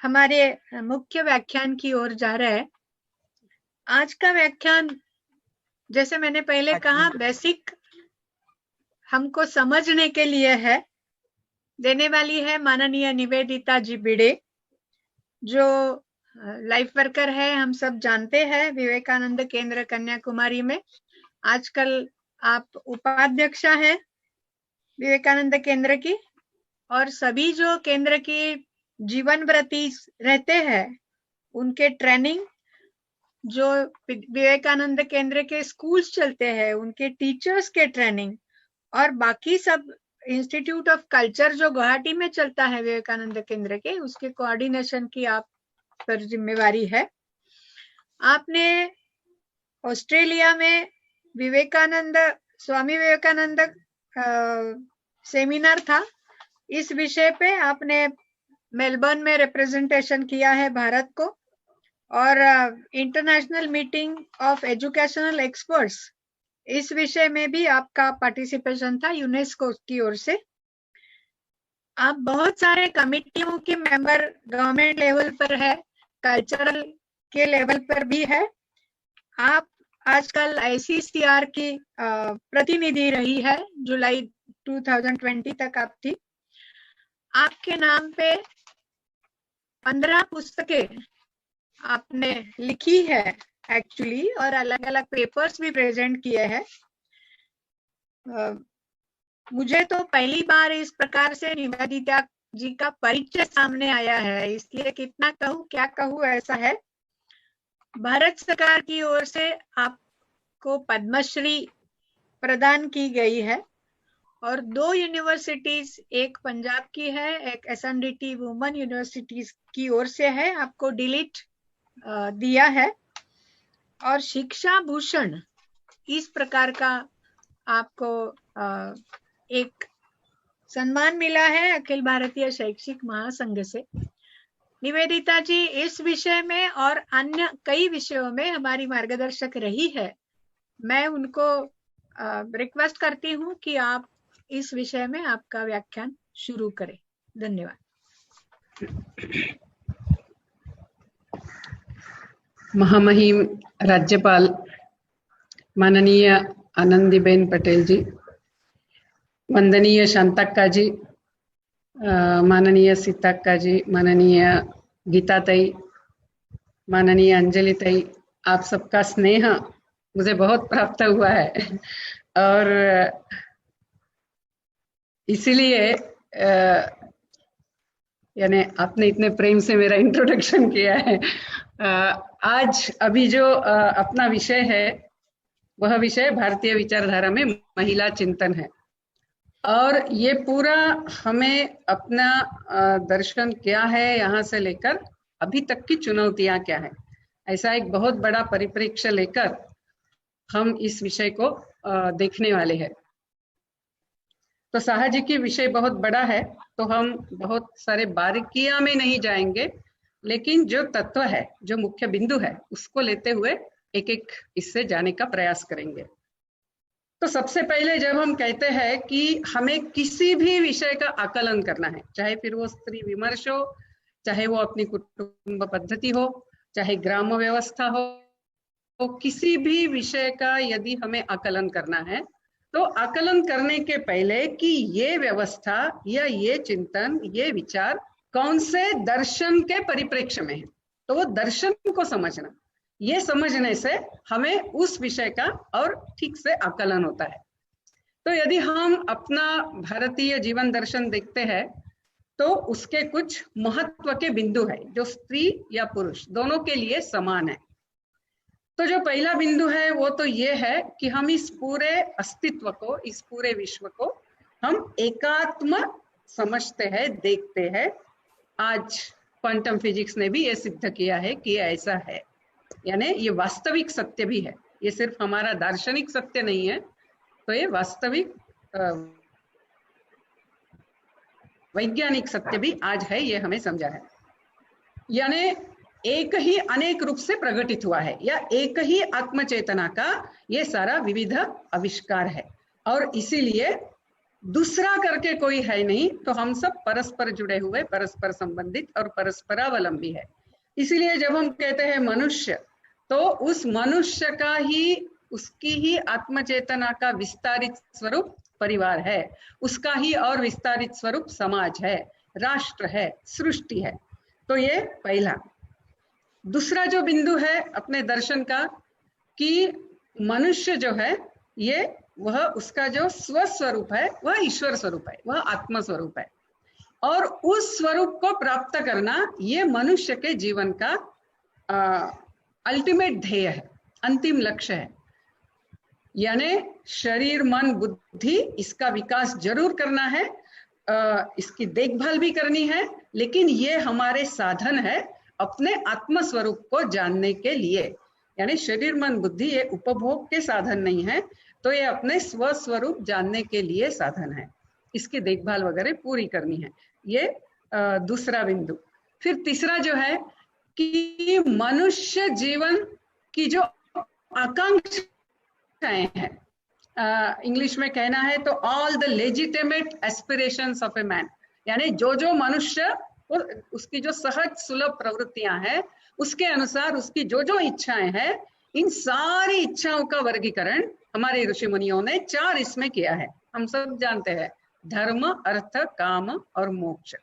हमारे मुख्य व्याख्यान की ओर जा रहे हैं। आज का व्याख्यान, जैसे मैंने पहले कहा, बेसिक हमको समझने के लिए है। देने वाली है माननीय निवेदिता जी भिड़े, जो लाइफ वर्कर है, हम सब जानते हैं, विवेकानंद केंद्र कन्याकुमारी में। आजकल आप उपाध्यक्षा है विवेकानंद केंद्र की, और सभी जो केंद्र की जीवन व्रती रहते हैं उनके ट्रेनिंग, जो विवेकानंद केंद्र के स्कूल्स चलते हैं उनके टीचर्स के ट्रेनिंग, और बाकी सब इंस्टीट्यूट ऑफ कल्चर जो गुवाहाटी में चलता है विवेकानंद केंद्र के, उसके कोऑर्डिनेशन की आप पर जिम्मेवारी है। आपने ऑस्ट्रेलिया में स्वामी विवेकानंद सेमिनार था, इस विषय पे आपने मेलबर्न में रिप्रेजेंटेशन किया है भारत को, और international meeting of educational experts, इस विषय में भी आपका पार्टिसिपेशन था यूनेस्को की ओर से। आप बहुत सारे कमिटियों के मेंबर गवर्नमेंट लेवल पर है, कल्चरल के लेवल पर भी है। आप आजकल ICCR की प्रतिनिधि रही है, जुलाई 2020 तक आप थी। आपके नाम पे 15 पुस्तकें आपने लिखी है एक्चुअली, और अलग अलग पेपर्स भी प्रेजेंट किए हैं। मुझे तो पहली बार इस प्रकार से निवेदिता जी का परिचय सामने आया है, इसलिए कितना कहूँ क्या कहूँ ऐसा है। भारत सरकार की ओर से आपको पद्मश्री प्रदान की गई है, और 2 यूनिवर्सिटीज, एक पंजाब की है, एक SNDT वुमेन यूनिवर्सिटीज की ओर से है, आपको डिलीट दिया है, और शिक्षा भूषण इस प्रकार का आपको एक सम्मान मिला है अखिल भारतीय शैक्षिक महासंघ से। निवेदिता जी इस विषय में और अन्य कई विषयों में हमारी मार्गदर्शक रही है। मैं उनको रिक्वेस्ट करती हूँ कि आप इस विषय में आपका व्याख्यान शुरू करें। धन्यवाद। महामहिम राज्यपाल माननीय आनंदीबेन पटेल जी, वंदनीय शांतक्का जी, माननीय सीतक्का जी, माननीय गीता ताई, माननीय अंजलि ताई, आप सबका स्नेह मुझे बहुत प्राप्त हुआ है, और इसीलिए यानी आपने इतने प्रेम से मेरा इंट्रोडक्शन किया है। आज अभी जो अपना विषय है, वह विषय भारतीय विचारधारा में महिला चिंतन है, और ये पूरा हमें अपना दर्शन क्या है, यहाँ से लेकर अभी तक की चुनौतियां क्या है, ऐसा एक बहुत बड़ा परिप्रेक्ष्य लेकर हम इस विषय को देखने वाले हैं। तो साहजिक ही विषय बहुत बड़ा है, तो हम बहुत सारे बारीकियां में नहीं जाएंगे, लेकिन जो तत्व है, जो मुख्य बिंदु है, उसको लेते हुए एक एक इससे जाने का प्रयास करेंगे। तो सबसे पहले जब हम कहते हैं कि हमें किसी भी विषय का आकलन करना है, चाहे फिर वो स्त्री विमर्श हो, चाहे वो अपनी कुटुंब पद्धति हो, चाहे ग्राम व्यवस्था हो, तो किसी भी विषय का यदि हमें आकलन करना है, तो आकलन करने के पहले कि ये व्यवस्था या ये चिंतन, ये विचार कौन से दर्शन के परिप्रेक्ष्य में है, तो वो दर्शन को समझना, ये समझने से हमें उस विषय का और ठीक से आकलन होता है। तो यदि हम अपना भारतीय जीवन दर्शन देखते हैं, तो उसके कुछ महत्व के बिंदु है जो स्त्री या पुरुष दोनों के लिए समान है। तो जो पहला बिंदु है वो तो ये है कि हम इस पूरे अस्तित्व को, इस पूरे विश्व को हम एकात्म समझते हैं, देखते हैं। आज क्वांटम फिजिक्स ने भी ये सिद्ध किया है कि ऐसा है, यानी ये वास्तविक सत्य भी है, ये सिर्फ हमारा दार्शनिक सत्य नहीं है, तो ये वास्तविक वैज्ञानिक सत्य भी आज है, ये हमें समझा है। यानी एक ही अनेक रूप से प्रकटित हुआ है, या एक ही आत्मचेतना का ये सारा विविध आविष्कार है, और इसीलिए दूसरा करके कोई है नहीं, तो हम सब परस्पर जुड़े हुए, परस्पर संबंधित और परस्परावलंबी है। इसलिए जब हम कहते हैं मनुष्य, तो उस मनुष्य का ही, उसकी ही आत्मचेतना का विस्तारित स्वरूप परिवार है, उसका ही और विस्तारित स्वरूप समाज है, राष्ट्र है, सृष्टि है। तो ये पहला। दूसरा जो बिंदु है अपने दर्शन का, कि मनुष्य जो है ये, वह उसका जो स्वस्वरूप है वह ईश्वर स्वरूप है, वह आत्म स्वरूप है, और उस स्वरूप को प्राप्त करना ये मनुष्य के जीवन का अल्टीमेट ध्येय है, अंतिम लक्ष्य है। यानी शरीर मन बुद्धि इसका विकास जरूर करना है, इसकी देखभाल भी करनी है, लेकिन ये हमारे साधन है अपने आत्म स्वरूप को जानने के लिए। यानी शरीर मन बुद्धि ये उपभोग के साधन नहीं है, तो ये अपने स्व स्वरूप जानने के लिए साधन है, इसकी देखभाल वगैरह पूरी करनी है। ये दूसरा बिंदु। फिर तीसरा जो है कि मनुष्य जीवन की जो आकांक्षाएं हैं, इंग्लिश में कहना है तो all the legitimate aspirations of a man, यानी जो जो मनुष्य और उसकी जो सहज सुलभ प्रवृत्तियां हैं, उसके अनुसार उसकी जो जो इच्छाएं हैं, इन सारी इच्छाओं का वर्गीकरण हमारे ऋषि मुनियों ने 4 इसमें किया है। हम सब जानते हैं, धर्म, अर्थ, काम और मोक्ष।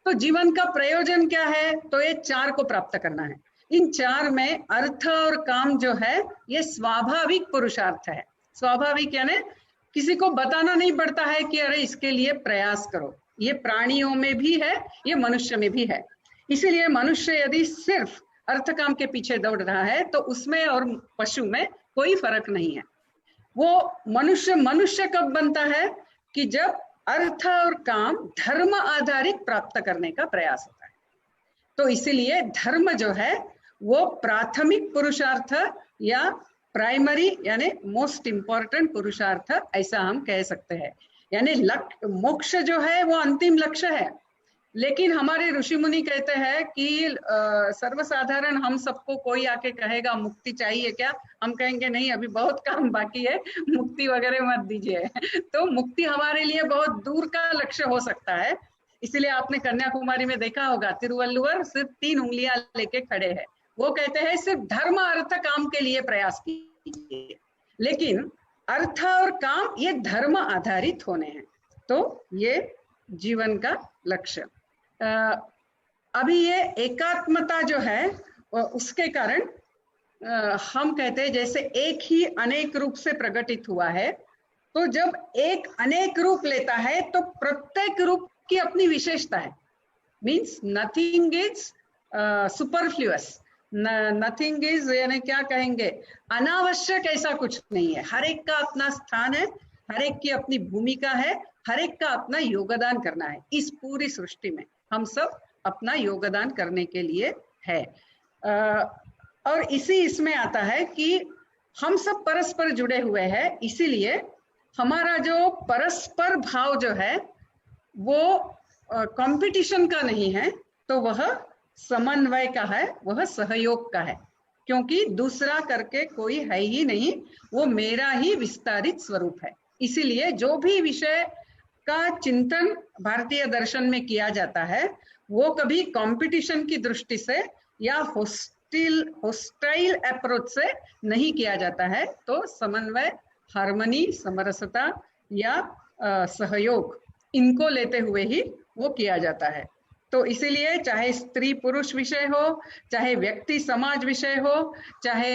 तो जीवन का प्रयोजन क्या है? तो ये 4 को प्राप्त करना है। इन 4 में अर्थ और काम जो है ये स्वाभाविक पुरुषार्थ है। स्वाभाविक यानी किसी को बताना नहीं पड़ता है कि अरे इसके लिए प्रयास करो। ये प्राणियों में भी है, ये मनुष्य में भी है। इसीलिए मनुष्य यदि सिर्फ अर्थ काम के पीछे दौड़ रहा है तो उसमें और पशु में कोई फर्क नहीं है। वो मनुष्य कब बनता है? कि जब अर्थ और काम धर्म आधारित प्राप्त करने का प्रयास होता है। तो इसीलिए धर्म जो है वो प्राथमिक पुरुषार्थ या प्राइमरी यानी मोस्ट इंपॉर्टेंट पुरुषार्थ, ऐसा हम कह सकते हैं। यानी मोक्ष जो है वो अंतिम लक्ष्य है। लेकिन हमारे ऋषि मुनि कहते हैं कि सर्वसाधारण हम सबको कोई आके कहेगा मुक्ति चाहिए क्या, हम कहेंगे नहीं, अभी बहुत काम बाकी है, मुक्ति वगैरह मत दीजिए। तो मुक्ति हमारे लिए बहुत दूर का लक्ष्य हो सकता है। इसलिए आपने कन्याकुमारी में देखा होगा, तिरुवल्लुवर सिर्फ 3 उंगलियां लेके खड़े हैं। वो कहते हैं सिर्फ धर्म अर्थ काम के लिए प्रयास कीजिए, लेकिन अर्थ और काम ये धर्म आधारित होने हैं। तो ये जीवन का लक्ष्य। अभी ये एकात्मता जो है उसके कारण हम कहते हैं जैसे एक ही अनेक रूप से प्रकटित हुआ है, तो जब एक अनेक रूप लेता है तो प्रत्येक रूप की अपनी विशेषता है। Means nothing is superfluous, nothing is यानी क्या कहेंगे, अनावश्यक ऐसा कुछ नहीं है। हर एक का अपना स्थान है, हर एक की अपनी भूमिका है, हर एक का अपना योगदान करना है। इस पूरी सृष्टि में हम सब अपना योगदान करने के लिए है। और इसमें आता है कि हम सब परस्पर जुड़े हुए हैं, इसीलिए हमारा जो परस्पर भाव जो है वो कंपटीशन का नहीं है, तो वह समन्वय का है, वह सहयोग का है। क्योंकि दूसरा करके कोई है ही नहीं, वो मेरा ही विस्तारित स्वरूप है। इसीलिए जो भी विषय का चिंतन भारतीय दर्शन में किया जाता है वो कभी कंपटीशन की दृष्टि से या होस्टाइल अप्रोच से नहीं किया जाता है। तो समन्वय, हार्मनी, समरसता या सहयोग, इनको लेते हुए ही वो किया जाता है। तो इसीलिए चाहे स्त्री पुरुष विषय हो, चाहे व्यक्ति समाज विषय हो, चाहे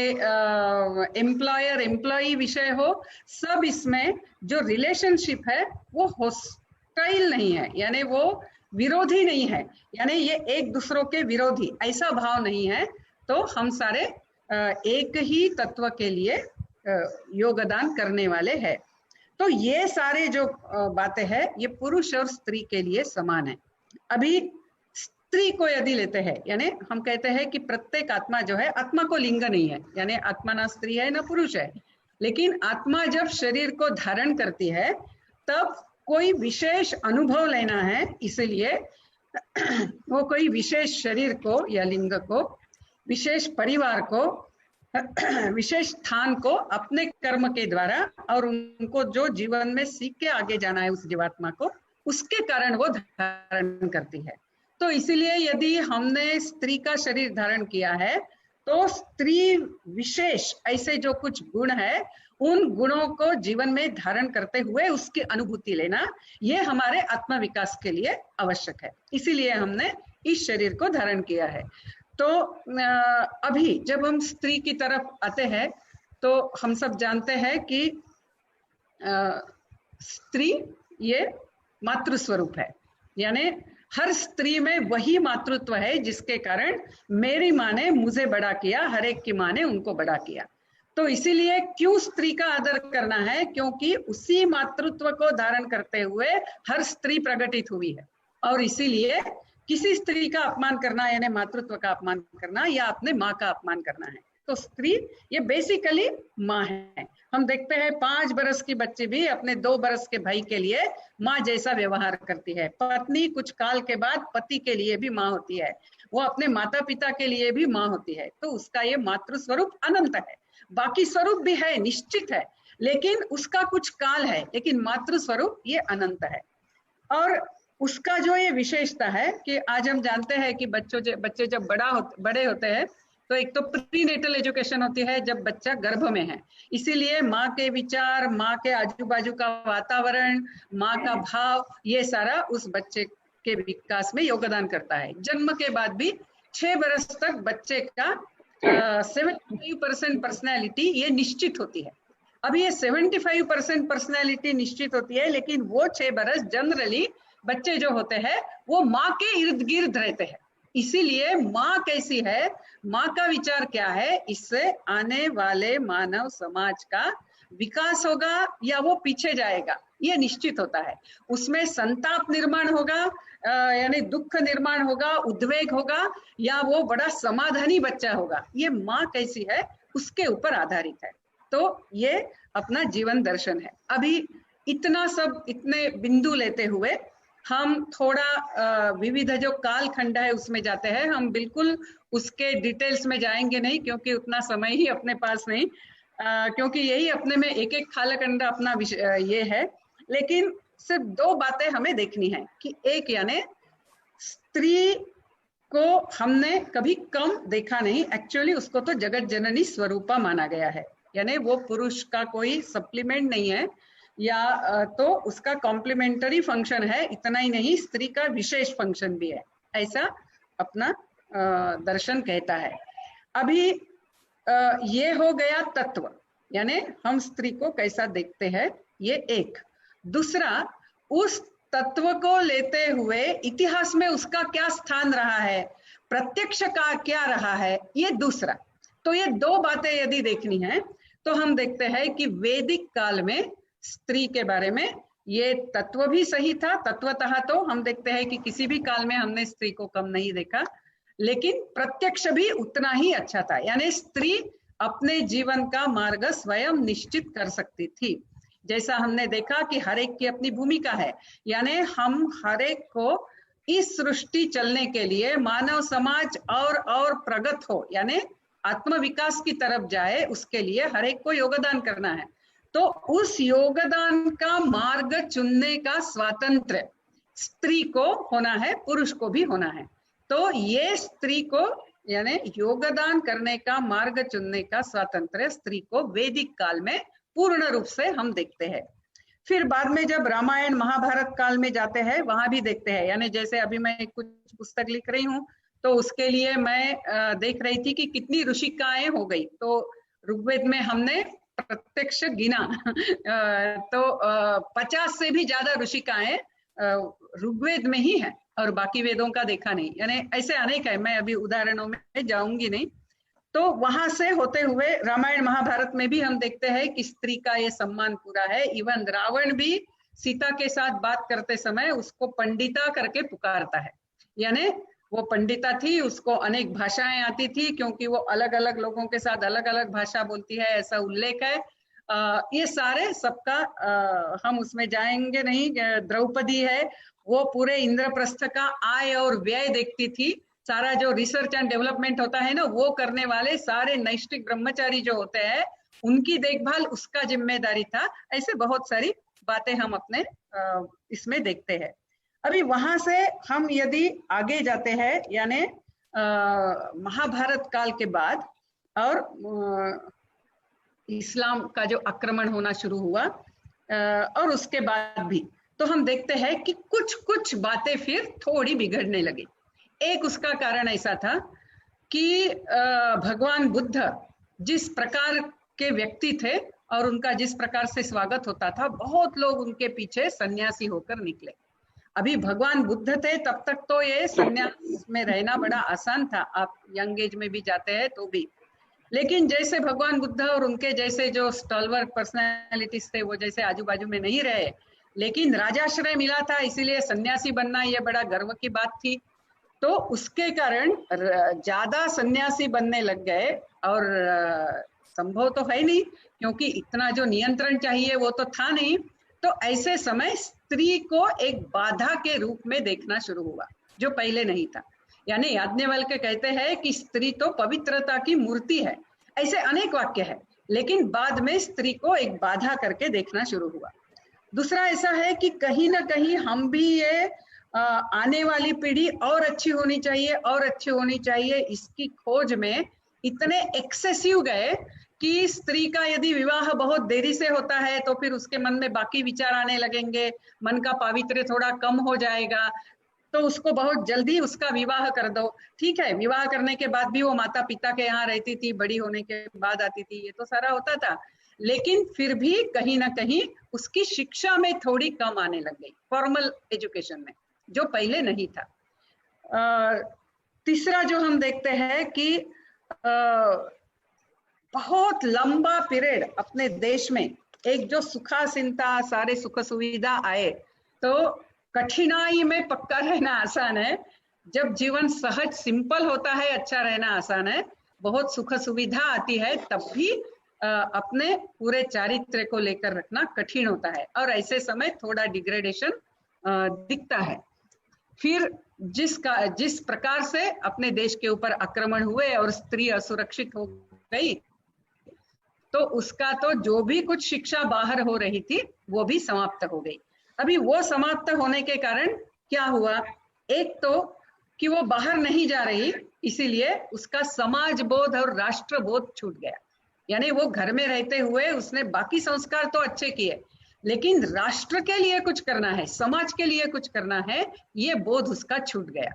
एम्प्लॉयर एम्प्लॉई विषय हो, सब इसमें जो रिलेशनशिप है वो होस्टाइल नहीं है, यानी वो विरोधी नहीं है, यानी ये एक दूसरों के विरोधी ऐसा भाव नहीं है। तो हम सारे एक ही तत्व के लिए योगदान करने वाले हैं। तो ये सारे जो बातें हैं ये पुरुष और स्त्री के लिए समान है। अभी स्त्री को यदि लेते हैं, यानी हम कहते हैं कि प्रत्येक आत्मा जो है, आत्मा को लिंग नहीं है, यानी आत्मा ना स्त्री है ना पुरुष है, लेकिन आत्मा जब शरीर को धारण करती है तब कोई विशेष अनुभव लेना है, इसलिए वो कोई विशेष शरीर को या लिंग को, विशेष परिवार को विशेष स्थान को अपने कर्म के द्वारा और उनको जो जीवन में सीख के आगे जाना है उस जीवात्मा को, उसके कारण वो धारण करती है। तो इसीलिए यदि हमने स्त्री का शरीर धारण किया है तो स्त्री विशेष ऐसे जो कुछ गुण है उन गुणों को जीवन में धारण करते हुए उसकी अनुभूति लेना, ये हमारे आत्म विकास के लिए आवश्यक है। इसीलिए हमने इस शरीर को धारण किया है। तो अभी जब हम स्त्री की तरफ आते हैं तो हम सब जानते हैं कि स्त्री ये मातृ स्वरूप है, यानी हर स्त्री में वही मातृत्व है जिसके कारण मेरी माँ ने मुझे बड़ा किया, हर एक की माँ ने उनको बड़ा किया। तो इसीलिए क्यों स्त्री का आदर करना है, क्योंकि उसी मातृत्व को धारण करते हुए हर स्त्री प्रकटित हुई है। और इसीलिए किसी स्त्री का अपमान करना यानी मातृत्व का अपमान करना या अपने माँ का अपमान करना है। तो स्त्री ये बेसिकली माँ है। हम देखते हैं 5 बरस की बच्ची भी अपने 2 बरस के भाई के लिए माँ जैसा व्यवहार करती है। पत्नी कुछ काल के बाद पति के लिए भी माँ होती है, वो अपने माता पिता के लिए भी माँ होती है। तो उसका ये मातृ स्वरूप अनंत है। बाकी स्वरूप भी है, निश्चित है, लेकिन उसका कुछ काल है, लेकिन मातृ स्वरूप ये अनंत है। और उसका जो ये विशेषता है कि आज हम जानते हैं कि बच्चे जब बड़े होते हैं तो एक तो प्री नेटल एजुकेशन होती है जब बच्चा गर्भ में है। इसीलिए माँ के विचार, माँ के आजू बाजू का वातावरण, माँ का भाव, ये सारा उस बच्चे के विकास में योगदान करता है। जन्म के बाद भी 6 बरस तक बच्चे का 75% पर्सनैलिटी ये निश्चित होती है। अभी ये 75% पर्सनैलिटी निश्चित होती है, लेकिन वो 6 बरस जनरली बच्चे जो होते हैं वो माँ के इर्द गिर्द रहते हैं। इसीलिए माँ कैसी है, माँ का विचार क्या है, इससे आने वाले मानव समाज का विकास होगा या वो पीछे जाएगा ये निश्चित होता है। उसमें संताप निर्माण होगा, यानी दुख निर्माण होगा, उद्वेग होगा, या वो बड़ा समाधानी बच्चा होगा, ये माँ कैसी है उसके ऊपर आधारित है। तो ये अपना जीवन दर्शन है। अभी इतने बिंदु लेते हुए हम थोड़ा विविध जो कालखंड है उसमें जाते हैं। हम बिल्कुल उसके डिटेल्स में जाएंगे नहीं क्योंकि उतना समय ही अपने पास नहीं, क्योंकि यही अपने में एक एक कालखंड अपना ये है। लेकिन सिर्फ 2 बातें हमें देखनी है कि एक यानी स्त्री को हमने कभी कम देखा नहीं, एक्चुअली उसको तो जगत जननी स्वरूपा माना गया है, यानी वो पुरुष का कोई सप्लीमेंट नहीं है या तो उसका कॉम्प्लीमेंटरी फंक्शन है, इतना ही नहीं स्त्री का विशेष फंक्शन भी है, ऐसा अपना दर्शन कहता है। अभी ये हो गया तत्व, यानी हम स्त्री को कैसा देखते हैं, ये एक। दूसरा, उस तत्व को लेते हुए इतिहास में उसका क्या स्थान रहा है, प्रत्यक्ष का क्या रहा है, ये दूसरा। तो ये 2 बातें यदि देखनी है तो हम देखते हैं कि वैदिक काल में स्त्री के बारे में ये तत्व भी सही था। तत्वतः तो हम देखते हैं कि किसी भी काल में हमने स्त्री को कम नहीं देखा, लेकिन प्रत्यक्ष भी उतना ही अच्छा था, यानी स्त्री अपने जीवन का मार्ग स्वयं निश्चित कर सकती थी। जैसा हमने देखा कि हर एक की अपनी भूमिका है, यानी हम हर एक को इस सृष्टि चलने के लिए मानव समाज और प्रगत हो, यानी आत्म विकास की तरफ जाए, उसके लिए हर एक को योगदान करना है। तो उस योगदान का मार्ग चुनने का स्वातंत्र स्त्री को होना है, पुरुष को भी होना है। तो ये स्त्री को यानी योगदान करने का मार्ग चुनने का स्वातंत्र स्त्री को वैदिक काल में पूर्ण रूप से हम देखते हैं। फिर बाद में जब रामायण महाभारत काल में जाते हैं वहां भी देखते हैं, यानी जैसे अभी मैं कुछ पुस्तक लिख रही हूँ तो उसके लिए मैं देख रही थी कि कितनी ऋषिकाएं हो गई। तो ऋग्वेद में हमने प्रत्यक्ष गिना तो 50 से भी ज्यादा ऋषिकाएं ऋग्वेद में ही है और बाकी वेदों का देखा नहीं, यानी ऐसे अनेक है, मैं अभी उदाहरणों में जाऊंगी नहीं। तो वहां से होते हुए रामायण महाभारत में भी हम देखते हैं कि स्त्री का ये सम्मान पूरा है। इवन रावण भी सीता के साथ बात करते समय उसको पंडिता करके पुकारता है, यानी वो पंडिता थी, उसको अनेक भाषाएं आती थी क्योंकि वो अलग अलग लोगों के साथ अलग अलग भाषा बोलती है, ऐसा उल्लेख है। ये सारे सबका हम उसमें जाएंगे नहीं। द्रौपदी है, वो पूरे इंद्रप्रस्थ का आय और व्यय देखती थी सारा जो रिसर्च एंड डेवलपमेंट होता है ना, वो करने वाले सारे नैष्ठिक ब्रह्मचारी जो होते हैं, उनकी देखभाल उसका जिम्मेदारी था। ऐसे बहुत सारी बातें हम अपने इसमें देखते हैं। अभी वहां से हम यदि आगे जाते हैं, यानी महाभारत काल के बाद और इस्लाम का जो आक्रमण होना शुरू हुआ और उसके बाद भी, तो हम देखते हैं कि कुछ कुछ बातें फिर थोड़ी बिगड़ने लगी। एक उसका कारण ऐसा था कि भगवान बुद्ध जिस प्रकार के व्यक्ति थे और उनका जिस प्रकार से स्वागत होता था, बहुत लोग उनके पीछे सन्यासी होकर निकले। अभी भगवान बुद्ध थे तब तक तो ये सन्यास में रहना बड़ा आसान था, आप यंग एज में भी जाते हैं तो भी। लेकिन जैसे भगवान बुद्ध और उनके जैसे जो स्टॉलवर्ड पर्सनालिटीज थे, वो जैसे आजू बाजू में नहीं रहे, लेकिन राजाश्रय मिला था, इसीलिए सन्यासी बनना ये बड़ा गर्व की बात थी। तो उसके कारण ज्यादा सन्यासी बनने लग गए, और संभव तो है नहीं क्योंकि इतना जो नियंत्रण चाहिए वो तो था नहीं। तो ऐसे समय स्त्री को एक बाधा के रूप में देखना शुरू हुआ, जो पहले नहीं था। यानी याज्ञवल्क्य कहते हैं कि स्त्री तो पवित्रता की मूर्ति है, ऐसे अनेक वाक्य है, लेकिन बाद में स्त्री को एक बाधा करके देखना शुरू हुआ। दूसरा ऐसा है कि कहीं ना कहीं हम भी ये आने वाली पीढ़ी और अच्छी होनी चाहिए और अच्छी होनी चाहिए, इसकी खोज में इतने एक्सेसिव गए कि स्त्री का यदि विवाह बहुत देरी से होता है तो फिर उसके मन में बाकी विचार आने लगेंगे, मन का पावित्र्य थोड़ा कम हो जाएगा, तो उसको बहुत जल्दी उसका विवाह कर दो। ठीक है, विवाह करने के बाद भी वो माता पिता के यहाँ रहती थी, बड़ी होने के बाद आती थी, ये तो सारा होता था, लेकिन फिर भी कहीं ना कहीं उसकी शिक्षा में थोड़ी कम आने लग गई, फॉर्मल एजुकेशन में, जो पहले नहीं था। तीसरा जो हम देखते हैं कि बहुत लंबा पीरियड अपने देश में एक जो सुखासीनता, सारे सुख सुविधा आए, तो कठिनाई में पक्का रहना आसान है। जब जीवन सहज सिंपल होता है, अच्छा रहना आसान है। बहुत सुख सुविधा आती है तब भी अपने पूरे चारित्र्य को लेकर रखना कठिन होता है, और ऐसे समय थोड़ा डिग्रेडेशन दिखता है। फिर जिस प्रकार से अपने देश के ऊपर आक्रमण हुए और स्त्री असुरक्षित हो गई, तो उसका तो जो भी कुछ शिक्षा बाहर हो रही थी वो भी समाप्त हो गई। अभी वो समाप्त होने के कारण क्या हुआ, एक तो कि वो बाहर नहीं जा रही, इसीलिए उसका समाज बोध और राष्ट्र बोध छूट गया। यानी वो घर में रहते हुए उसने बाकी संस्कार तो अच्छे किए, लेकिन राष्ट्र के लिए कुछ करना है, समाज के लिए कुछ करना है, ये बोध उसका छूट गया।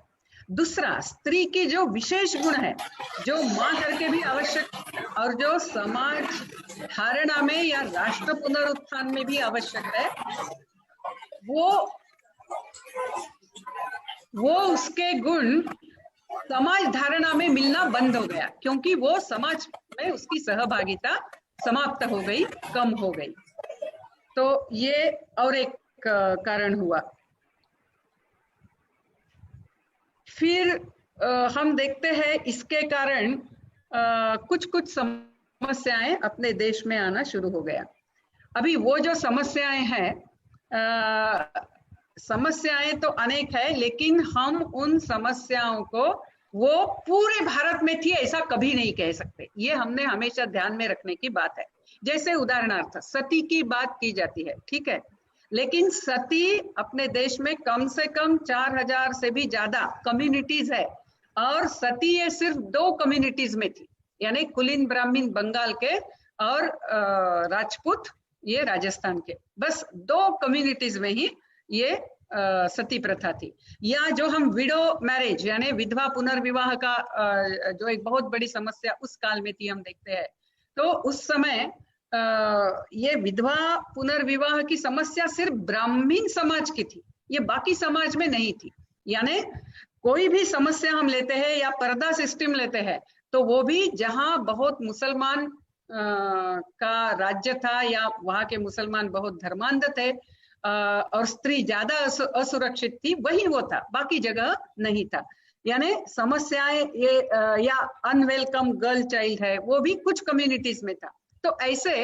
दूसरा, स्त्री की जो विशेष गुण है, जो मां करके भी आवश्यक और जो समाज धारणा में या राष्ट्र पुनरुत्थान में भी आवश्यक है, वो उसके गुण समाज धारणा में मिलना बंद हो गया, क्योंकि वो समाज में उसकी सहभागिता समाप्त हो गई, कम हो गई। तो ये और एक कारण हुआ। फिर हम देखते हैं इसके कारण कुछ कुछ समस्याएं अपने देश में आना शुरू हो गया। अभी वो जो समस्याएं हैं, समस्याएं तो अनेक है, लेकिन हम उन समस्याओं को वो पूरे भारत में थी ऐसा कभी नहीं कह सकते, ये हमने हमेशा ध्यान में रखने की बात है। जैसे उदाहरणार्थ सती की बात की जाती है, ठीक है, लेकिन सती अपने देश में कम से कम 4000 से भी ज्यादा कम्युनिटीज है, और सती ये सिर्फ 2 कम्युनिटीज में थी, यानी कुलीन ब्राह्मण बंगाल के और राजपूत ये राजस्थान के, बस 2 कम्युनिटीज में ही ये सती प्रथा थी। या जो हम विडो मैरिज यानी विधवा पुनर्विवाह का जो एक बहुत बड़ी समस्या उस काल में थी, हम देखते हैं, तो उस समय ये विधवा पुनर्विवाह की समस्या सिर्फ ब्राह्मण समाज की थी, ये बाकी समाज में नहीं थी। यानी कोई भी समस्या हम लेते हैं या पर्दा सिस्टम लेते हैं, तो वो भी जहां बहुत मुसलमान का राज्य था या वहां के मुसलमान बहुत धर्मांध थे और स्त्री ज्यादा असुरक्षित थी, वही वो था, बाकी जगह नहीं था। यानी समस्याएं ये या अनवेलकम गर्ल चाइल्ड है, वो भी कुछ कम्युनिटीज में था। तो ऐसे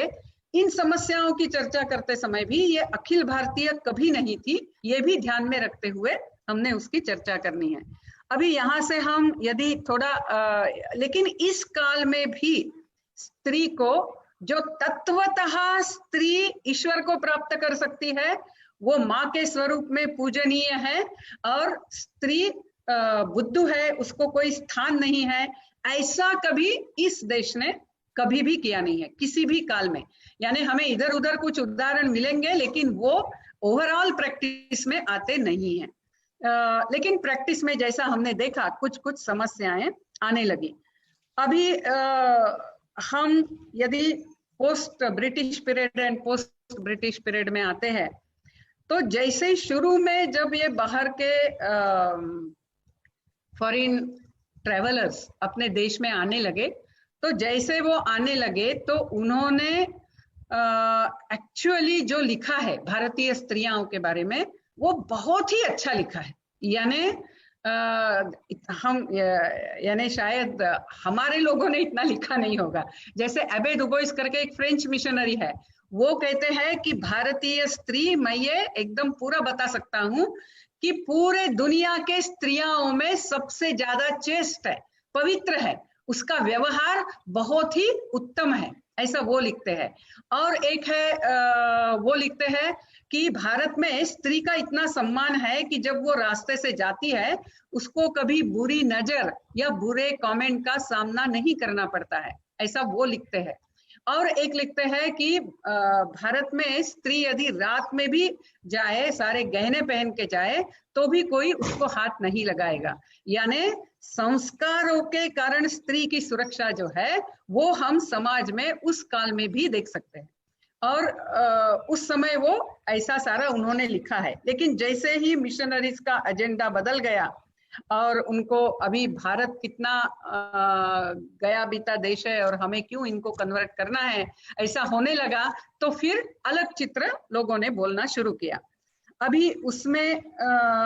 इन समस्याओं की चर्चा करते समय भी ये अखिल भारतीय कभी नहीं थी, ये भी ध्यान में रखते हुए हमने उसकी चर्चा करनी है। अभी यहाँ से हम यदि थोड़ा लेकिन इस काल में भी स्त्री को जो तत्वतः स्त्री ईश्वर को प्राप्त कर सकती है, वो माँ के स्वरूप में पूजनीय है, और स्त्री बुद्धू है, उसको कोई स्थान नहीं है, ऐसा कभी इस देश ने कभी भी किया नहीं है किसी भी काल में। यानी हमें इधर उधर कुछ उदाहरण मिलेंगे, लेकिन वो ओवरऑल प्रैक्टिस में आते नहीं है। लेकिन प्रैक्टिस में जैसा हमने देखा कुछ कुछ समस्याएं आने लगी। अभी हम यदि post British period and post British period में आते हैं, तो जैसे शुरू में जब ये बाहर के फॉरेन ट्रेवलर्स अपने देश में आने लगे, तो जैसे वो आने लगे तो उन्होंने एक्चुअली जो लिखा है भारतीय स्त्रियों के बारे में, वो बहुत ही अच्छा लिखा है। यानी यानी शायद हमारे लोगों ने इतना लिखा नहीं होगा। जैसे एबे दुबोइस करके एक फ्रेंच मिशनरी है, वो कहते हैं कि भारतीय स्त्री, मैं ये एकदम पूरा बता सकता हूं कि पूरे दुनिया के स्त्रियों में सबसे ज्यादा चेस्ट है, पवित्र है, उसका व्यवहार बहुत ही उत्तम है, ऐसा वो लिखते हैं। और एक है वो लिखते हैं कि भारत में स्त्री का इतना सम्मान है कि जब वो रास्ते से जाती है उसको कभी बुरी नजर या बुरे कमेंट का सामना नहीं करना पड़ता है, ऐसा वो लिखते हैं। और एक लिखते हैं कि भारत में स्त्री यदि रात में भी जाए, सारे गहने पहन के जाए, तो भी कोई उसको हाथ नहीं लगाएगा। यानी संस्कारों के कारण स्त्री की सुरक्षा जो है वो हम समाज में उस काल में भी देख सकते हैं, और उस समय वो ऐसा सारा उन्होंने लिखा है। लेकिन जैसे ही मिशनरीज का एजेंडा बदल गया और उनको अभी भारत कितना गया बीता देश है और हमें क्यों इनको कन्वर्ट करना है, ऐसा होने लगा, तो फिर अलग चित्र लोगों ने बोलना शुरू किया। अभी उसमें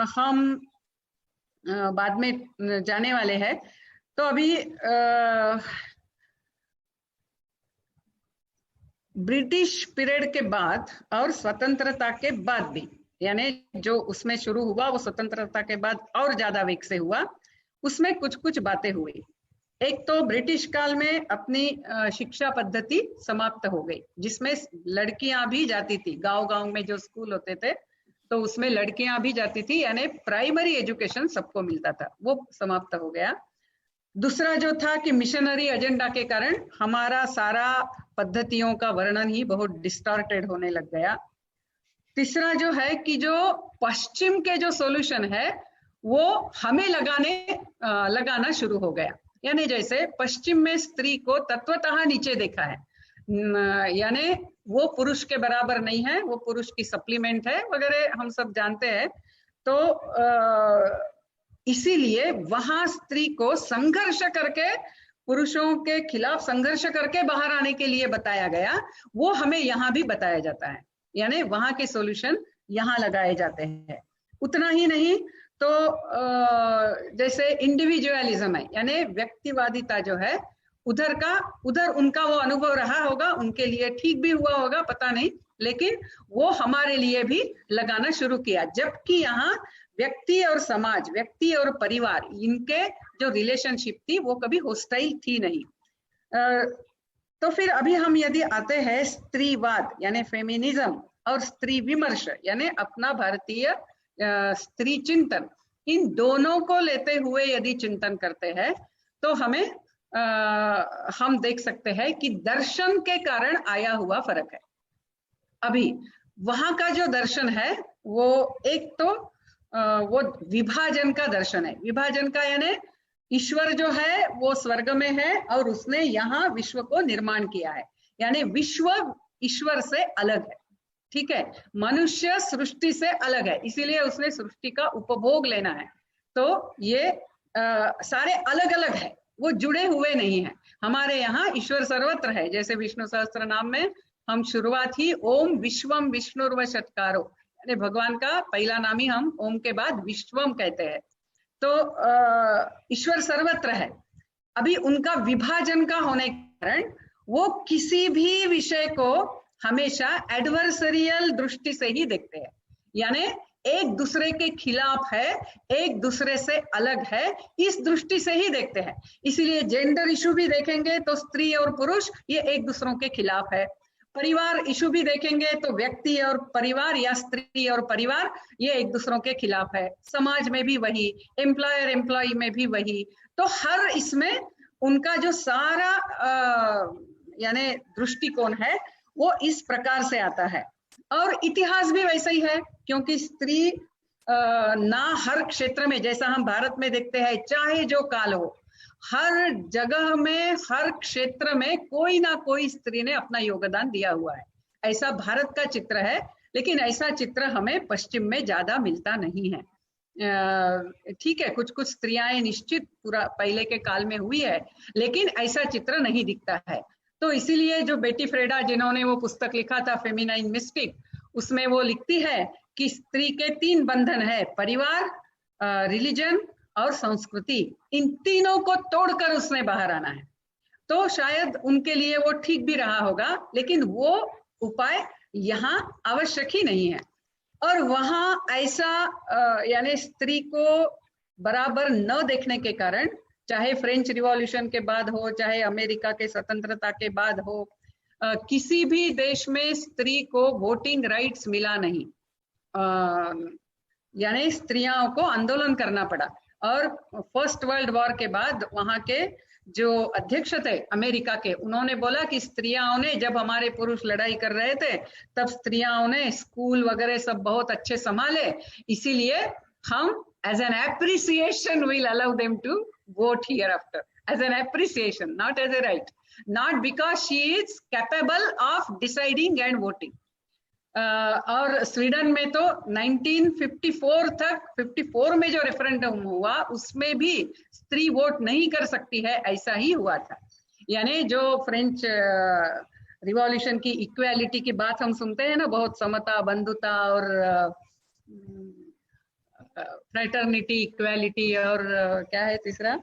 हम बाद में जाने वाले हैं। तो अभी ब्रिटिश पीरियड के बाद और स्वतंत्रता के बाद भी, यानी जो उसमें शुरू हुआ वो स्वतंत्रता के बाद और ज्यादा वेग से हुआ, उसमें कुछ कुछ बातें हुई। एक तो ब्रिटिश काल में अपनी शिक्षा पद्धति समाप्त हो गई, जिसमें लड़कियां भी जाती थी, गांव-गांव में जो स्कूल होते थे तो उसमें लड़कियां भी जाती थी, यानी प्राइमरी एजुकेशन सबको मिलता था, वो समाप्त हो गया। दूसरा जो था कि मिशनरी एजेंडा के कारण हमारा सारा पद्धतियों का वर्णन ही बहुत डिस्टॉर्टेड होने लग गया। तीसरा जो है कि जो पश्चिम के जो सॉल्यूशन है वो हमें लगाना शुरू हो गया। यानी जैसे पश्चिम में स्त्री को तत्वतः नीचे देखा है, यानी वो पुरुष के बराबर नहीं है, वो पुरुष की सप्लीमेंट है वगैरह, हम सब जानते हैं। तो इसीलिए वहां स्त्री को संघर्ष करके, पुरुषों के खिलाफ संघर्ष करके बाहर आने के लिए बताया गया, वो हमें यहाँ भी बताया जाता है। यानी वहां के सॉल्यूशन यहाँ लगाए जाते हैं। उतना ही नहीं तो जैसे इंडिविजुअलिज्म है, यानी व्यक्तिवादिता जो है, उधर उनका वो अनुभव रहा होगा, उनके लिए ठीक भी हुआ होगा, पता नहीं, लेकिन वो हमारे लिए भी लगाना शुरू किया। जबकि यहाँ व्यक्ति और समाज, व्यक्ति और परिवार, इनके जो रिलेशनशिप थी वो कभी होस्टाइल थी नहीं। तो फिर अभी हम यदि आते हैं स्त्रीवाद यानी फेमिनिज्म और स्त्री विमर्श यानी अपना भारतीय स्त्री चिंतन, इन दोनों को लेते हुए यदि चिंतन करते हैं तो हम देख सकते हैं कि दर्शन के कारण आया हुआ फर्क है। अभी वहां का जो दर्शन है वो एक तो वो विभाजन का दर्शन है। विभाजन का यानी ईश्वर जो है वो स्वर्ग में है और उसने यहाँ विश्व को निर्माण किया है, यानी विश्व ईश्वर से अलग है, ठीक है, मनुष्य सृष्टि से अलग है, इसीलिए उसने सृष्टि का उपभोग लेना है। तो ये सारे अलग अलग है, वो जुड़े हुए नहीं है। हमारे यहाँ ईश्वर सर्वत्र है, जैसे विष्णु सहस्त्र नाम में हम शुरुआत ही ओम विश्वम विष्णुर्व षट्कारो, यानी भगवान का पहला नाम ही हम ओम के बाद विश्वम कहते हैं। तो ईश्वर सर्वत्र है। अभी उनका विभाजन का होने के कारण वो किसी भी विषय को हमेशा एडवर्सरियल दृष्टि से ही देखते हैं, यानी एक दूसरे के खिलाफ है, एक दूसरे से अलग है, इस दृष्टि से ही देखते हैं। इसीलिए जेंडर इशू भी देखेंगे तो स्त्री और पुरुष ये एक दूसरों के खिलाफ है। परिवार इशू भी देखेंगे तो व्यक्ति और परिवार या स्त्री और परिवार ये एक दूसरों के खिलाफ है। समाज में भी वही, एम्प्लॉयर एम्प्लॉय में भी वही। तो हर इसमें उनका जो सारा यानी दृष्टिकोण है वो इस प्रकार से आता है। और इतिहास भी वैसा ही है, क्योंकि स्त्री ना हर क्षेत्र में, जैसा हम भारत में देखते हैं, चाहे जो काल हो, हर जगह में, हर क्षेत्र में कोई ना कोई स्त्री ने अपना योगदान दिया हुआ है। ऐसा भारत का चित्र है, लेकिन ऐसा चित्र हमें पश्चिम में ज्यादा मिलता नहीं है। ठीक है, कुछ कुछ स्त्रियां निश्चित पूरा पहले के काल में हुई है, लेकिन ऐसा चित्र नहीं दिखता है। तो इसीलिए जो बेटी फ्रेडा, जिन्होंने वो पुस्तक लिखा था फेमिनाइन मिस्टिक, उसमें वो लिखती है कि स्त्री के 3 बंधन है, परिवार, रिलीजन और संस्कृति। इन तीनों को तोड़कर उसने बाहर आना है। तो शायद उनके लिए वो ठीक भी रहा होगा, लेकिन वो उपाय यहाँ आवश्यक ही नहीं है। और वहां ऐसा यानी स्त्री को बराबर न देखने के कारण, चाहे फ्रेंच रिवॉल्यूशन के बाद हो, चाहे अमेरिका के स्वतंत्रता के बाद हो, किसी भी देश में स्त्री को वोटिंग राइट्स मिला नहीं। यानी स्त्रियों को आंदोलन करना पड़ा। और फर्स्ट वर्ल्ड वॉर के बाद वहां के जो अध्यक्ष थे अमेरिका के, उन्होंने बोला कि स्त्रियों ने, जब हमारे पुरुष लड़ाई कर रहे थे तब स्त्रियों ने स्कूल वगैरह सब बहुत अच्छे संभाले, इसीलिए हम as an appreciation will allow them to vote hereafter, as an appreciation, not as a right, not because she is capable of deciding and voting. और स्वीडन में तो 1954 तक, 54 में जो रेफरेंडम हुआ उसमें भी स्त्री वोट नहीं कर सकती है, ऐसा ही हुआ था। यानी जो फ्रेंच रिवॉल्यूशन की इक्वालिटी की बात हम सुनते हैं ना, बहुत समता, बंधुता और फ्रेटर्निटी, इक्वालिटी, और क्या है तीसरा,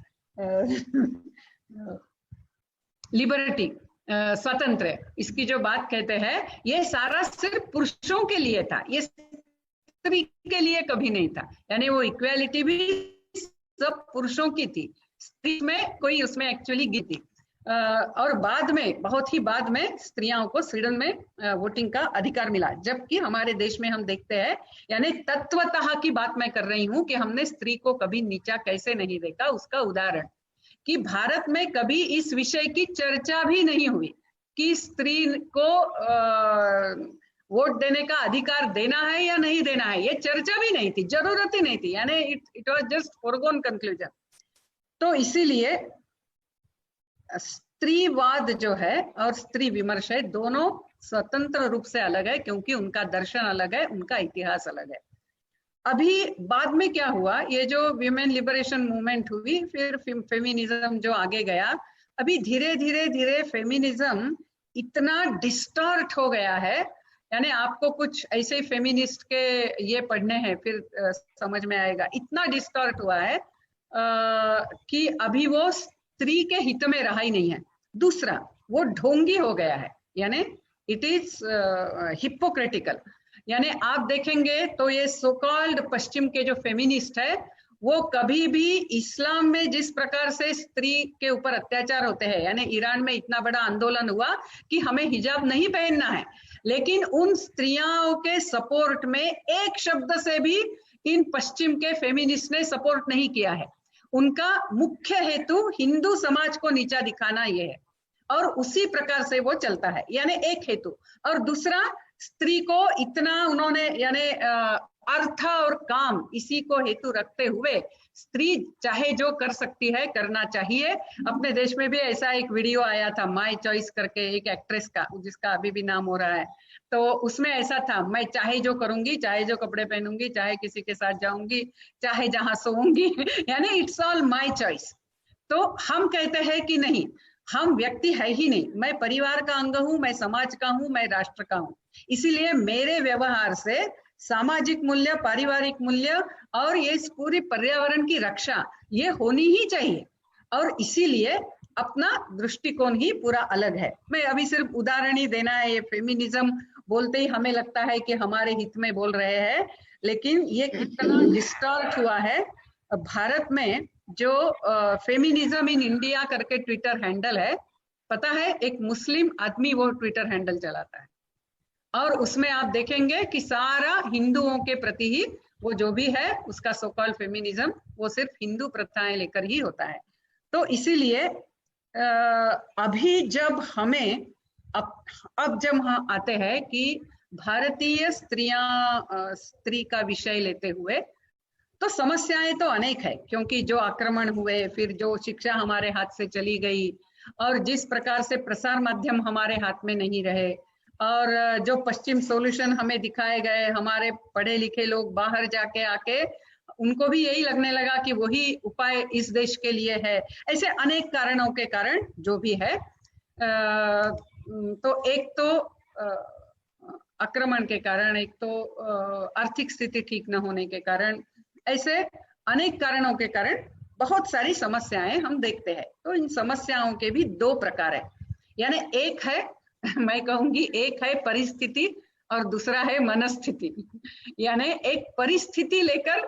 लिबर्टी, स्वतंत्र, इसकी जो बात कहते हैं, ये सारा सिर्फ पुरुषों के लिए था, ये स्त्री के लिए कभी नहीं था। यानी वो इक्वालिटी भी सब पुरुषों की थी, स्त्री में कोई उसमें एक्चुअली गिर थी। और बाद में, बहुत ही बाद में स्त्रियों को स्वीडन में वोटिंग का अधिकार मिला, जबकि हमारे देश में हम देखते हैं, यानी तत्वतः की बात मैं कर रही हूं कि हमने स्त्री को कभी नीचा कैसे नहीं देखा। उसका उदाहरण कि भारत में कभी इस विषय की चर्चा भी नहीं हुई कि स्त्री को वोट देने का अधिकार देना है या नहीं देना है, ये चर्चा भी नहीं थी, जरूरत ही नहीं थी, यानी इट वाज जस्ट फोरगोन कंक्लूजन। तो इसीलिए स्त्रीवाद जो है और स्त्री विमर्श है, दोनों स्वतंत्र रूप से अलग है, क्योंकि उनका दर्शन अलग है, उनका इतिहास अलग है। अभी बाद में क्या हुआ, ये जो विमेन लिबरेशन मूवमेंट हुई, फिर फेमिनिज्म जो आगे गया, अभी धीरे धीरे धीरे फेमिनिज्म इतना डिस्टॉर्ट हो गया है। यानी आपको कुछ ऐसे फेमिनिस्ट के ये पढ़ने हैं, फिर समझ में आएगा, इतना डिस्टॉर्ट हुआ है कि अभी वो स्त्री के हित में रहा ही नहीं है। दूसरा, वो ढोंगी हो गया है, यानी इट इज हिपोक्रेटिकल। यानी आप देखेंगे तो ये सो कॉल्ड पश्चिम के जो फेमिनिस्ट है, वो कभी भी इस्लाम में जिस प्रकार से स्त्री के ऊपर अत्याचार होते हैं, यानी ईरान में इतना बड़ा आंदोलन हुआ कि हमें हिजाब नहीं पहनना है, लेकिन उन स्त्रियों के सपोर्ट में एक शब्द से भी इन पश्चिम के फेमिनिस्ट ने सपोर्ट नहीं किया है। उनका मुख्य हेतु हिंदू समाज को नीचा दिखाना ये है, और उसी प्रकार से वो चलता है। यानी एक हेतु, और दूसरा, स्त्री को इतना उन्होंने, यानी अर्थ और काम, इसी को हेतु रखते हुए स्त्री चाहे जो कर सकती है, करना चाहिए। अपने देश में भी ऐसा एक वीडियो आया था, माय चॉइस करके, एक एक्ट्रेस का, जिसका अभी भी नाम हो रहा है, तो उसमें ऐसा था, मैं चाहे जो करूंगी, चाहे जो कपड़े पहनूंगी, चाहे किसी के साथ जाऊंगी, चाहे जहां सोऊंगी, यानी इट्स ऑल माय चॉइस। तो हम कहते हैं कि नहीं, हम व्यक्ति है ही नहीं, मैं परिवार का अंग हूं, मैं समाज का हूं, मैं राष्ट्र का हूं, इसीलिए मेरे व्यवहार से सामाजिक मूल्य, पारिवारिक मूल्य और ये इस पूरी पर्यावरण की रक्षा ये होनी ही चाहिए। और इसीलिए अपना दृष्टिकोण ही पूरा अलग है। मैं अभी सिर्फ उदाहरण ही देना है, ये फेमिनिज्म बोलते ही हमें लगता है कि हमारे हित में बोल रहे हैं, लेकिन ये कितना डिस्टॉर्ट हुआ है। भारत में जो फेमिनिज्म इन इंडिया करके ट्विटर हैंडल है, पता है एक मुस्लिम आदमी वो ट्विटर हैंडल चलाता है, और उसमें आप देखेंगे कि सारा हिंदुओं के प्रति ही वो जो भी है उसका सो कॉल्ड फेमिनिज्म वो सिर्फ हिंदू प्रथाएं लेकर ही होता है। तो इसीलिए अभी जब हमें अब जब हम आते हैं कि भारतीय स्त्री का विषय लेते हुए, तो समस्याएं तो अनेक है, क्योंकि जो आक्रमण हुए, फिर जो शिक्षा हमारे हाथ से चली गई, और जिस प्रकार से प्रसार माध्यम हमारे हाथ में नहीं रहे, और जो पश्चिम सॉल्यूशन हमें दिखाए गए, हमारे पढ़े लिखे लोग बाहर जाके आके उनको भी यही लगने लगा कि वही उपाय इस देश के लिए है। ऐसे अनेक कारणों के कारण जो भी है, तो एक तो आक्रमण के कारण, एक तो आर्थिक स्थिति ठीक न होने के कारण, ऐसे अनेक कारणों के कारण बहुत सारी समस्याएं हम देखते हैं। तो इन समस्याओं के भी दो प्रकार है, यानी एक है मैं कहूंगी एक है परिस्थिति और दूसरा है मनस्थिति। यानी एक परिस्थिति लेकर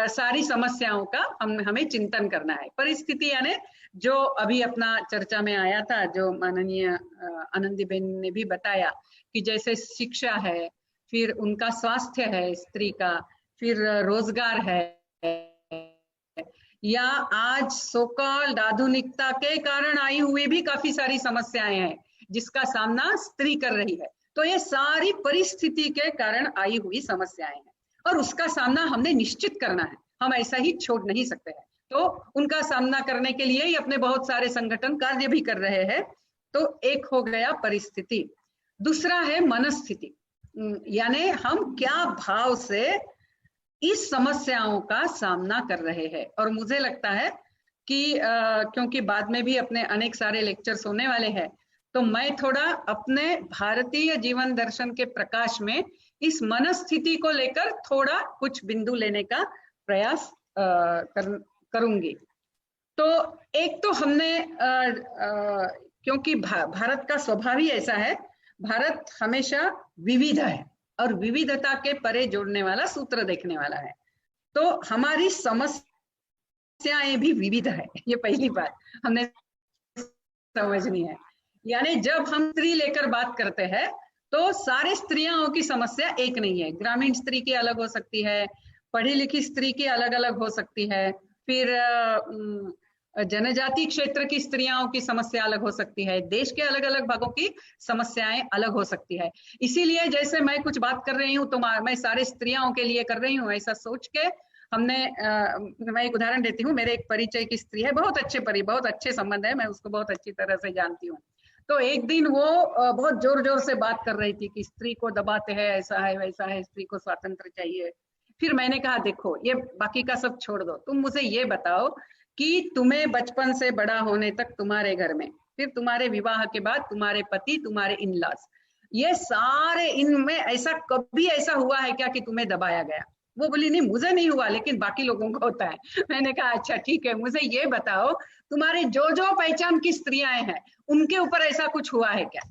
सारी समस्याओं का हमें चिंतन करना है। परिस्थिति यानी जो अभी अपना चर्चा में आया था, जो माननीय आनंदीबेन ने भी बताया कि जैसे शिक्षा है, फिर उनका स्वास्थ्य है स्त्री का, फिर रोजगार है, या आज सोकॉल्ड आधुनिकता के कारण आई हुई भी काफी सारी समस्याएं हैं जिसका सामना स्त्री कर रही है। तो ये सारी परिस्थिति के कारण आई हुई समस्याएं हैं, और उसका सामना हमने निश्चित करना है, हम ऐसा ही छोड़ नहीं सकते हैं। तो उनका सामना करने के लिए ही अपने बहुत सारे संगठन कार्य भी कर रहे हैं। तो एक हो गया परिस्थिति, दूसरा है मनस्थिति, यानी हम क्या भाव से इस समस्याओं का सामना कर रहे हैं। और मुझे लगता है कि क्योंकि बाद में भी अपने अनेक सारे लेक्चर्स होने वाले हैं, तो मैं थोड़ा अपने भारतीय जीवन दर्शन के प्रकाश में इस मनस्थिति को लेकर थोड़ा कुछ बिंदु लेने का प्रयास करूंगी। तो एक तो हमने क्योंकि भारत का स्वभाव ही ऐसा है, भारत हमेशा विविध है और विविधता के परे जोड़ने वाला सूत्र देखने वाला है। तो हमारी समस्याएं भी विविध है, ये पहली बात हमने समझनी है। यानी जब हम स्त्री लेकर बात करते हैं तो सारे स्त्रियों की समस्या एक नहीं है। ग्रामीण स्त्री की अलग हो सकती है, पढ़ी लिखी स्त्री की अलग अलग हो सकती है, फिर जनजाति क्षेत्र की स्त्रियों की समस्या अलग हो सकती है, देश के अलग अलग भागों की समस्याएं अलग हो सकती है। इसीलिए जैसे मैं कुछ बात कर रही हूँ तो मैं सारे स्त्रियों के लिए कर रही हूँ, ऐसा सोच के हमने मैं एक उदाहरण देती हूँ। मेरे एक परिचय की स्त्री है, बहुत अच्छे संबंध है, मैं उसको बहुत अच्छी तरह से जानती हूँ। तो एक दिन वो बहुत जोर जोर से बात कर रही थी कि स्त्री को दबाते हैं, ऐसा है वैसा है, स्त्री को स्वातंत्र चाहिए। फिर मैंने कहा देखो ये बाकी का सब छोड़ दो, तुम मुझे ये बताओ कि तुम्हें बचपन से बड़ा होने तक तुम्हारे घर में, फिर तुम्हारे विवाह के बाद तुम्हारे पति, तुम्हारे इन-लॉज, ये सारे इनमें ऐसा कभी ऐसा हुआ है क्या कि तुम्हें दबाया गया? वो बोली नहीं मुझे नहीं हुआ, लेकिन बाकी लोगों को होता है। मैंने कहा अच्छा ठीक है, मुझे ये बताओ तुम्हारी जो जो पहचान की स्त्रियां हैं उनके ऊपर ऐसा कुछ हुआ है क्या?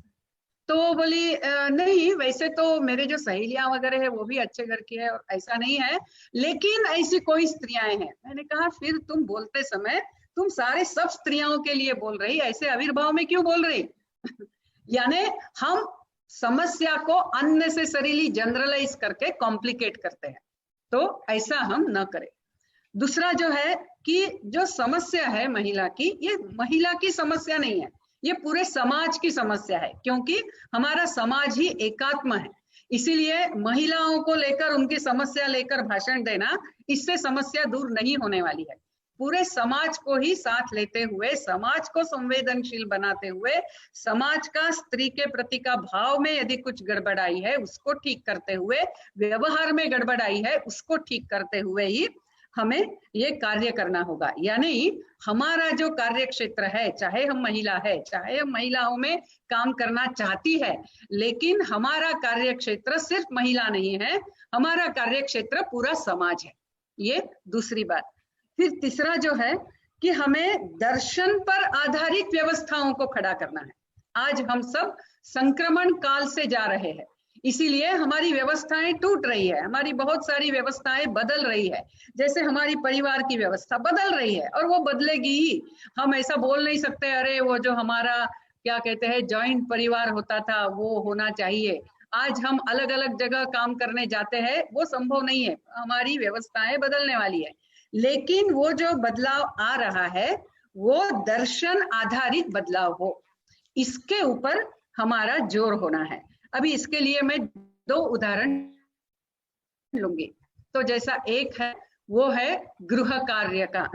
तो वो बोली नहीं, वैसे तो मेरे जो सहेलियां वगैरह है वो भी अच्छे घर की है और ऐसा नहीं है, लेकिन ऐसी कोई स्त्रियां हैं। मैंने कहा फिर तुम बोलते समय तुम सारे सब स्त्रियों के लिए बोल रही, ऐसे आविर्भाव में क्यों बोल रही? यानी हम समस्या को अननेसेसरीली जनरलाइज करके कॉम्प्लिकेट करते हैं, तो ऐसा हम न करें। दूसरा जो है कि जो समस्या है महिला की, ये महिला की समस्या नहीं है, ये पूरे समाज की समस्या है, क्योंकि हमारा समाज ही एकात्म है। इसीलिए महिलाओं को लेकर, उनकी समस्या लेकर भाषण देना, इससे समस्या दूर नहीं होने वाली है। पूरे समाज को ही साथ लेते हुए, समाज को संवेदनशील बनाते हुए, समाज का स्त्री के प्रति का भाव में यदि कुछ गड़बड़ाई है उसको ठीक करते हुए, व्यवहार में गड़बड़ाई है उसको ठीक करते हुए ही हमें ये कार्य करना होगा। यानी हमारा जो कार्य क्षेत्र है, चाहे हम महिला है, चाहे हम महिलाओं में काम करना चाहती है, लेकिन हमारा कार्य क्षेत्र सिर्फ महिला नहीं है, हमारा कार्य क्षेत्र पूरा समाज है। ये दूसरी बात। फिर तीसरा जो है कि हमें दर्शन पर आधारित व्यवस्थाओं को खड़ा करना है। आज हम सब संक्रमण काल से जा रहे हैं, इसीलिए हमारी व्यवस्थाएं टूट रही है, हमारी बहुत सारी व्यवस्थाएं बदल रही है। जैसे हमारी परिवार की व्यवस्था बदल रही है और वो बदलेगी ही। हम ऐसा बोल नहीं सकते अरे वो जो हमारा क्या कहते हैं जॉइंट परिवार होता था वो होना चाहिए। आज हम अलग अलग जगह काम करने जाते हैं, वो संभव नहीं है, हमारी व्यवस्थाएं बदलने वाली है। लेकिन वो जो बदलाव आ रहा है वो दर्शन आधारित बदलाव हो, इसके ऊपर हमारा जोर होना है। अभी इसके लिए मैं 2 उदाहरण लूंगी। तो जैसा एक है वो है गृह कार्य का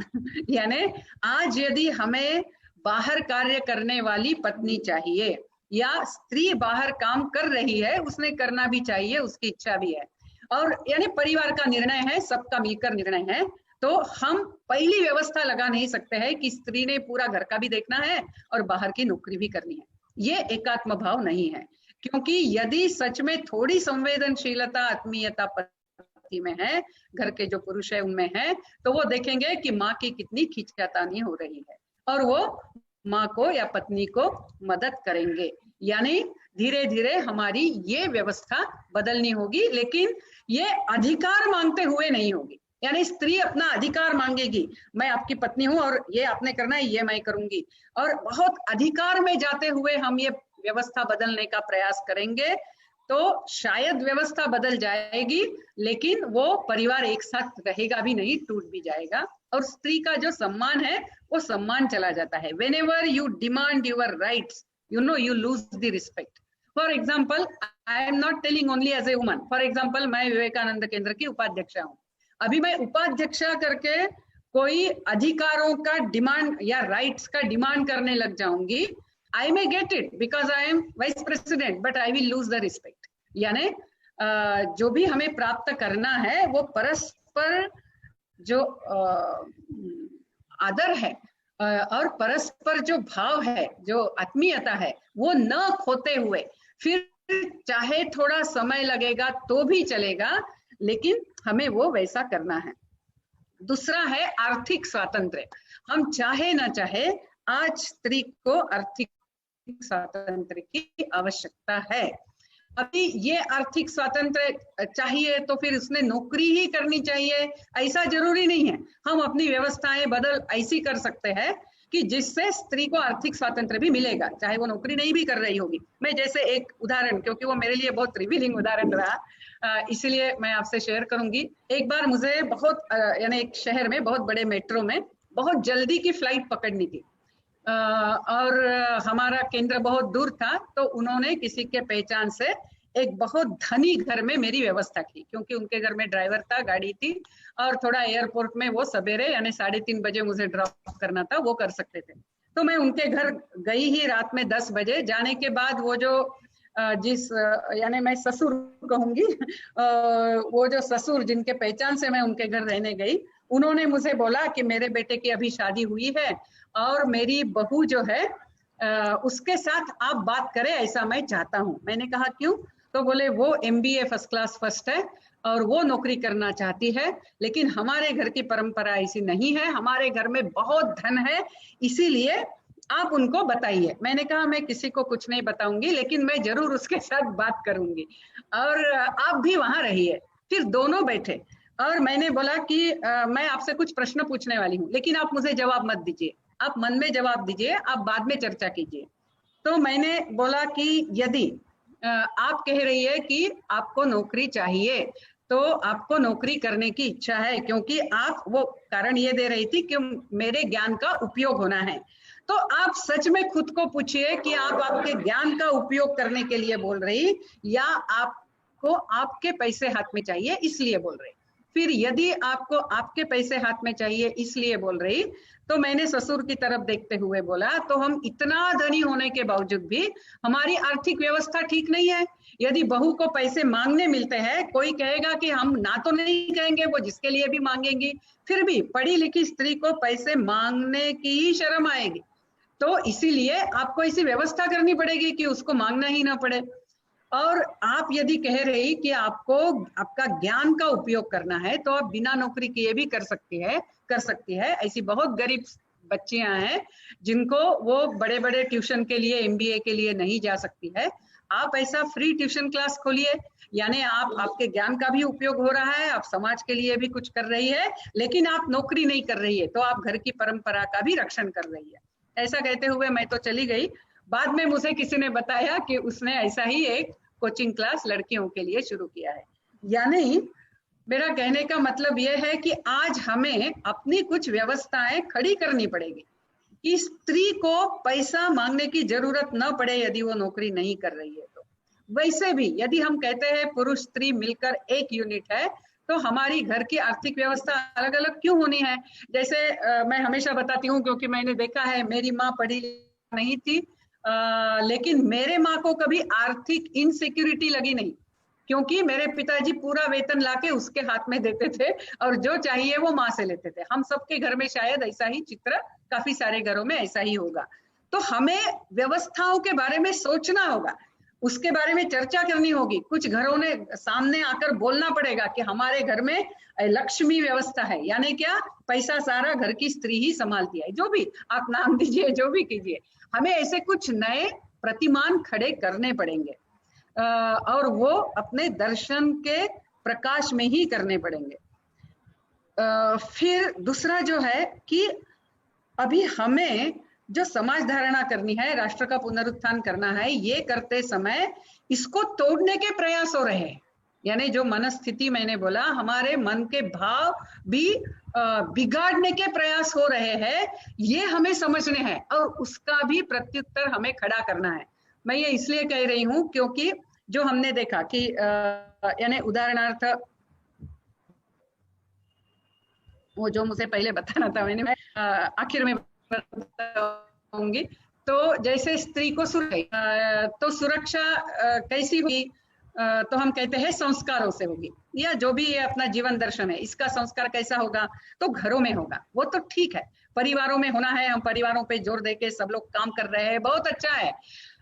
यानी आज यदि हमें बाहर कार्य करने वाली पत्नी चाहिए या स्त्री बाहर काम कर रही है, उसने करना भी चाहिए, उसकी इच्छा भी है, और यानी परिवार का निर्णय है, सबका मिलकर निर्णय है, तो हम पहली व्यवस्था लगा नहीं सकते हैं कि स्त्री ने पूरा घर का भी देखना है और बाहर की नौकरी भी करनी है। ये एकात्म भाव नहीं है, क्योंकि यदि सच में थोड़ी संवेदनशीलता आत्मीयता पति में है, घर के जो पुरुष है उनमें है, तो वो देखेंगे कि माँ की कितनी खींचतानी हो रही है और वो माँ को या पत्नी को मदद करेंगे। यानी धीरे धीरे हमारी ये व्यवस्था बदलनी होगी, लेकिन ये अधिकार मांगते हुए नहीं होगी। यानी स्त्री अपना अधिकार मांगेगी, मैं आपकी पत्नी हूं और ये आपने करना है, ये मैं करूंगी, और बहुत अधिकार में जाते हुए हम ये व्यवस्था बदलने का प्रयास करेंगे तो शायद व्यवस्था बदल जाएगी, लेकिन वो परिवार एक साथ रहेगा भी नहीं, टूट भी जाएगा, और स्त्री का जो सम्मान है वो सम्मान चला जाता है। whenever you demand your rights, you know you lose the respect. For example, I am not telling only as a woman. For example, मैं विवेकानंद केंद्र की उपाध्यक्षा हूँ। अभी मैं उपाध्यक्षा करके कोई अधिकारों का डिमांड या राइट्स का डिमांड करने लग जाऊंगी, I may get it because I am vice president, but I will lose the respect. यानी जो भी हमें प्राप्त करना है वो परस्पर जो आदर है और परस्पर जो भाव है, जो आत्मीयता है, वो न खोते हुए, फिर चाहे थोड़ा समय लगेगा तो भी चलेगा, लेकिन हमें वो वैसा करना है। दूसरा है आर्थिक स्वातंत्र्य। हम चाहे ना चाहे आज स्त्री को आर्थिक स्वातंत्र्य की आवश्यकता है। अभी ये आर्थिक स्वातंत्र्य चाहिए तो फिर उसने नौकरी ही करनी चाहिए ऐसा जरूरी नहीं है। हम अपनी व्यवस्थाएं बदल ऐसी कर सकते हैं कि जिससे स्त्री को आर्थिक स्वातंत्र्य भी मिलेगा, चाहे वो नौकरी नहीं भी कर रही होगी। मैं जैसे एक उदाहरण, क्योंकि वो मेरे लिए बहुत रिवीलिंग उदाहरण रहा, इसीलिए मैं आपसे शेयर करूंगी। एक बार मुझे बहुत यानी एक शहर में बहुत बड़े मेट्रो में बहुत जल्दी की फ्लाइट पकड़नी थी और हमारा केंद्र बहुत दूर था, तो उन्होंने किसी के पहचान से एक बहुत धनी घर में मेरी व्यवस्था की, क्योंकि उनके घर में ड्राइवर था, गाड़ी थी, और थोड़ा एयरपोर्ट में वो सवेरे यानी 3:30 बजे मुझे ड्रॉप करना था, वो कर सकते थे। तो मैं उनके घर गई ही रात में 10 बजे। जाने के बाद वो जो जिस यानी मैं ससुर कहूंगी, वो जो ससुर जिनके पहचान से मैं उनके घर रहने गई, उन्होंने मुझे बोला कि मेरे बेटे की अभी शादी हुई है और मेरी बहू जो है उसके साथ आप बात करें, ऐसा मैं चाहता हूँ। मैंने कहा क्यों? तो बोले वो MBA फर्स्ट क्लास फर्स्ट है और वो नौकरी करना चाहती है, लेकिन हमारे घर की परंपरा ऐसी नहीं है, हमारे घर में बहुत धन है, इसीलिए आप उनको बताइए। मैंने कहा मैं किसी को कुछ नहीं बताऊंगी, लेकिन मैं जरूर उसके साथ बात करूंगी और आप भी वहां रहिए। फिर दोनों बैठे और मैंने बोला कि मैं आपसे कुछ प्रश्न पूछने वाली हूँ, लेकिन आप मुझे जवाब मत दीजिए, आप मन में जवाब दीजिए, आप बाद में चर्चा कीजिए। तो मैंने बोला कि यदि आप कह रही है कि आपको नौकरी चाहिए, तो आपको नौकरी करने की इच्छा है, क्योंकि आप, वो कारण ये दे रही थी कि मेरे ज्ञान का उपयोग होना है। तो आप सच में खुद को पूछिए कि आप आपके ज्ञान का उपयोग करने के लिए बोल रही या आपको आपके पैसे हाथ में चाहिए इसलिए बोल रही। फिर यदि आपको आपके पैसे हाथ में चाहिए इसलिए बोल रही, तो मैंने ससुर की तरफ देखते हुए बोला, तो हम इतना धनी होने के बावजूद भी हमारी आर्थिक व्यवस्था ठीक नहीं है। यदि बहू को पैसे मांगने मिलते हैं, कोई कहेगा कि हम ना तो नहीं कहेंगे, वो जिसके लिए भी मांगेंगी, फिर भी पढ़ी लिखी स्त्री को पैसे मांगने की ही शर्म आएगी। तो इसीलिए आपको ऐसी व्यवस्था करनी पड़ेगी कि उसको मांगना ही ना पड़े। और आप यदि कह रही कि आपको आपका ज्ञान का उपयोग करना है, तो आप बिना नौकरी किए भी कर सकती है। ऐसी बहुत गरीब बच्चियां हैं जिनको वो बड़े बड़े ट्यूशन के लिए, MBA के लिए नहीं जा सकती है। आप ऐसा फ्री ट्यूशन क्लास खोलिए, यानी आपके ज्ञान का भी उपयोग हो रहा है, आप समाज के लिए भी कुछ कर रही है, लेकिन आप नौकरी नहीं कर रही है, तो आप घर की परंपरा का भी रक्षण कर रही है। ऐसा कहते हुए मैं तो चली गई। बाद में मुझे किसी ने बताया कि उसने ऐसा ही एक कोचिंग क्लास लड़कियों के लिए शुरू किया है। यानी मेरा कहने का मतलब यह है कि आज हमें अपनी कुछ व्यवस्थाएं खड़ी करनी पड़ेगी कि स्त्री को पैसा मांगने की जरूरत न पड़े यदि वो नौकरी नहीं कर रही है। तो वैसे भी यदि हम कहते हैं पुरुष स्त्री मिलकर एक यूनिट है, तो हमारी घर की आर्थिक व्यवस्था अलग अलग क्यों होनी है? जैसे मैं हमेशा बताती हूँ, क्योंकि मैंने देखा है, मेरी माँ पढ़ी नहीं थी, लेकिन मेरे माँ को कभी आर्थिक इनसिक्योरिटी लगी नहीं, क्योंकि मेरे पिताजी पूरा वेतन लाके उसके हाथ में देते थे और जो चाहिए वो माँ से लेते थे। हम सबके घर में शायद ऐसा ही चित्र, काफी सारे घरों में ऐसा ही होगा। तो हमें व्यवस्थाओं के बारे में सोचना होगा, उसके बारे में चर्चा करनी होगी। कुछ घरों ने सामने आकर बोलना पड़ेगा कि हमारे घर में लक्ष्मी व्यवस्था है, यानी क्या, पैसा सारा घर की स्त्री ही संभालती है। जो भी आप नाम दीजिए, जो भी कीजिए, हमें ऐसे कुछ नए प्रतिमान खड़े करने पड़ेंगे और वो अपने दर्शन के प्रकाश में ही करने पड़ेंगे। फिर दूसरा जो है कि अभी हमें जो समाज धारणा करनी है, राष्ट्र का पुनरुत्थान करना है, ये करते समय इसको तोड़ने के प्रयास हो रहे हैं। यानी जो मनस्थिति मैंने बोला, हमारे मन के भाव भी बिगाड़ने के प्रयास हो रहे हैं, ये हमें समझने हैं और उसका भी प्रत्युत्तर हमें खड़ा करना है। मैं ये इसलिए कह रही हूं क्योंकि जो हमने देखा कि यानी उदाहरणार्थ वो जो मुझे पहले बताना था, मैंने आखिर में बताऊंगी। तो जैसे स्त्री को तो सुरक्षा कैसी होगी? तो हम कहते हैं संस्कारों से होगी, या जो भी ये अपना जीवन दर्शन है इसका संस्कार कैसा होगा? तो घरों में होगा। वो तो ठीक है, परिवारों में होना है, हम परिवारों पे जोर देके सब लोग काम कर रहे हैं, बहुत अच्छा है,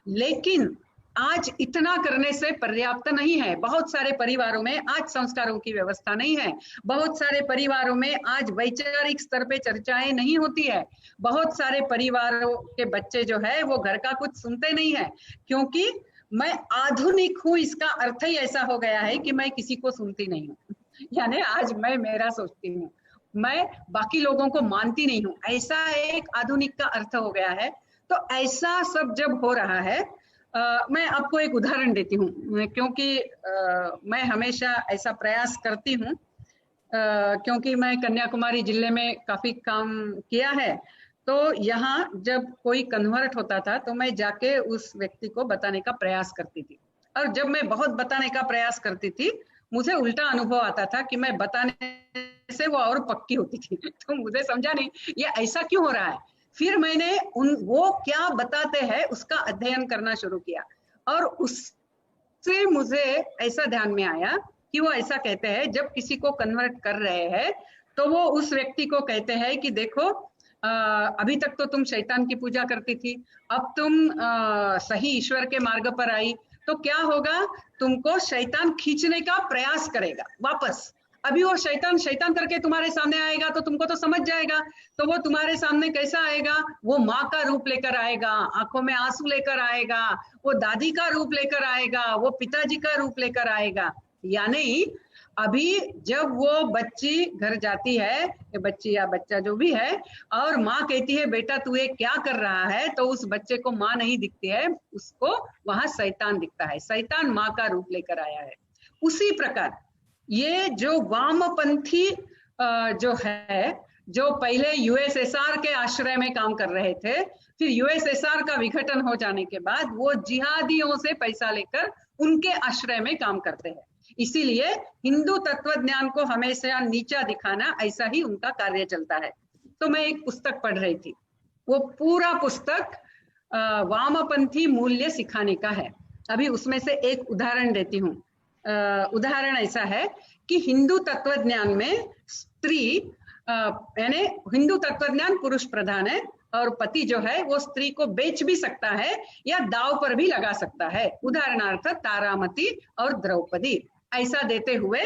लेकिन आज इतना करने से पर्याप्त नहीं है। बहुत सारे परिवारों में आज संस्कारों की व्यवस्था नहीं है, बहुत सारे परिवारों में आज वैचारिक स्तर पे चर्चाएं नहीं होती है, बहुत सारे परिवारों के बच्चे जो है वो घर का कुछ सुनते नहीं है, क्योंकि मैं आधुनिक हूं, इसका अर्थ ही ऐसा हो गया है कि मैं किसी को सुनती नहीं हूँ। यानी आज मैं मेरा सोचती हूँ, मैं बाकी लोगों को मानती नहीं हूँ, ऐसा एक आधुनिक का अर्थ हो गया है। तो ऐसा सब जब हो रहा है, मैं आपको एक उदाहरण देती हूँ, क्योंकि मैं हमेशा ऐसा प्रयास करती हूँ, क्योंकि मैं कन्याकुमारी जिले में काफी काम किया है। तो यहाँ जब कोई कन्वर्ट होता था तो मैं जाके उस व्यक्ति को बताने का प्रयास करती थी, और जब मैं बहुत बताने का प्रयास करती थी, मुझे उल्टा अनुभव आता था कि मैं बताने से वो और पक्की होती थी। तो मुझे समझा नहीं ये ऐसा क्यों हो रहा है। फिर मैंने वो क्या बताते हैं उसका अध्ययन करना शुरू किया, और उससे मुझे ऐसा ध्यान में आया कि वो ऐसा कहते हैं, जब किसी को कन्वर्ट कर रहे हैं तो वो उस व्यक्ति को कहते हैं कि देखो, अभी तक तो तुम शैतान की पूजा करती थी, अब तुम सही ईश्वर के मार्ग पर आई, तो क्या होगा, तुमको शैतान खींचने का प्रयास करेगा वापस। अभी वो शैतान करके तुम्हारे सामने आएगा तो तुमको तो समझ जाएगा, तो वो तुम्हारे सामने कैसा आएगा, वो माँ का रूप लेकर आएगा, आंखों में आंसू लेकर आएगा, वो दादी का रूप लेकर आएगा, वो पिताजी का रूप लेकर आएगा। यानी अभी जब वो बच्ची घर जाती है, बच्ची या बच्चा जो भी है, और माँ कहती है बेटा तू ये क्या कर रहा है, तो उस बच्चे को माँ नहीं दिखती है, उसको वहां शैतान दिखता है, शैतान माँ का रूप लेकर आया है। उसी प्रकार ये जो वामपंथी जो है, जो पहले यूएसएसआर के आश्रय में काम कर रहे थे, फिर यूएसएसआर का विघटन हो जाने के बाद वो जिहादियों से पैसा लेकर उनके आश्रय में काम करते हैं। इसीलिए हिंदू तत्वज्ञान को हमेशा नीचा दिखाना, ऐसा ही उनका कार्य चलता है। तो मैं एक पुस्तक पढ़ रही थी, वो पूरा पुस्तक वामपंथी मूल्य सिखाने का है। अभी उसमें से एक उदाहरण देती हूँ। उदाहरण ऐसा है कि हिंदू तत्वज्ञान में स्त्री, यानी हिंदू तत्वज्ञान पुरुष प्रधान है, और पति जो है वो स्त्री को बेच भी सकता है या दाव पर भी लगा सकता है। उदाहरणार्थ तारामती और द्रौपदी, ऐसा देते हुए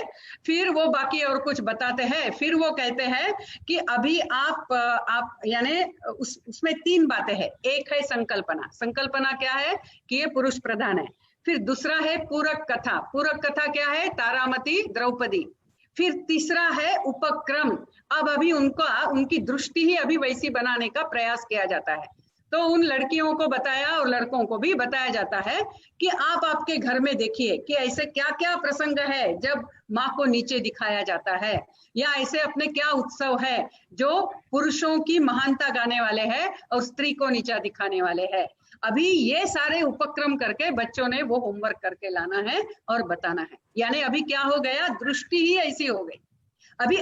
फिर वो बाकी और कुछ बताते हैं। फिर वो कहते हैं कि अभी आप यानी उसमें तीन बातें हैं। एक है संकल्पना, संकल्पना क्या है कि ये पुरुष प्रधान है। फिर दूसरा है पूरक कथा। पूरक कथा क्या है? तारामती, द्रौपदी। फिर तीसरा है उपक्रम। अब अभी उनकी दृष्टि ही अभी वैसी बनाने का प्रयास किया जाता है। तो उन लड़कियों को बताया और लड़कों को भी बताया जाता है कि आप आपके घर में देखिए कि ऐसे क्या क्या प्रसंग है जब माँ को नीचे दिखाया जाता है, या ऐसे अपने क्या उत्सव है जो पुरुषों की महानता गाने वाले हैं और स्त्री को नीचा दिखाने वाले हैं। अभी ये सारे उपक्रम करके बच्चों ने वो होमवर्क करके लाना है और बताना है। यानी अभी क्या हो गया, दृष्टि ही ऐसी हो गई। अभी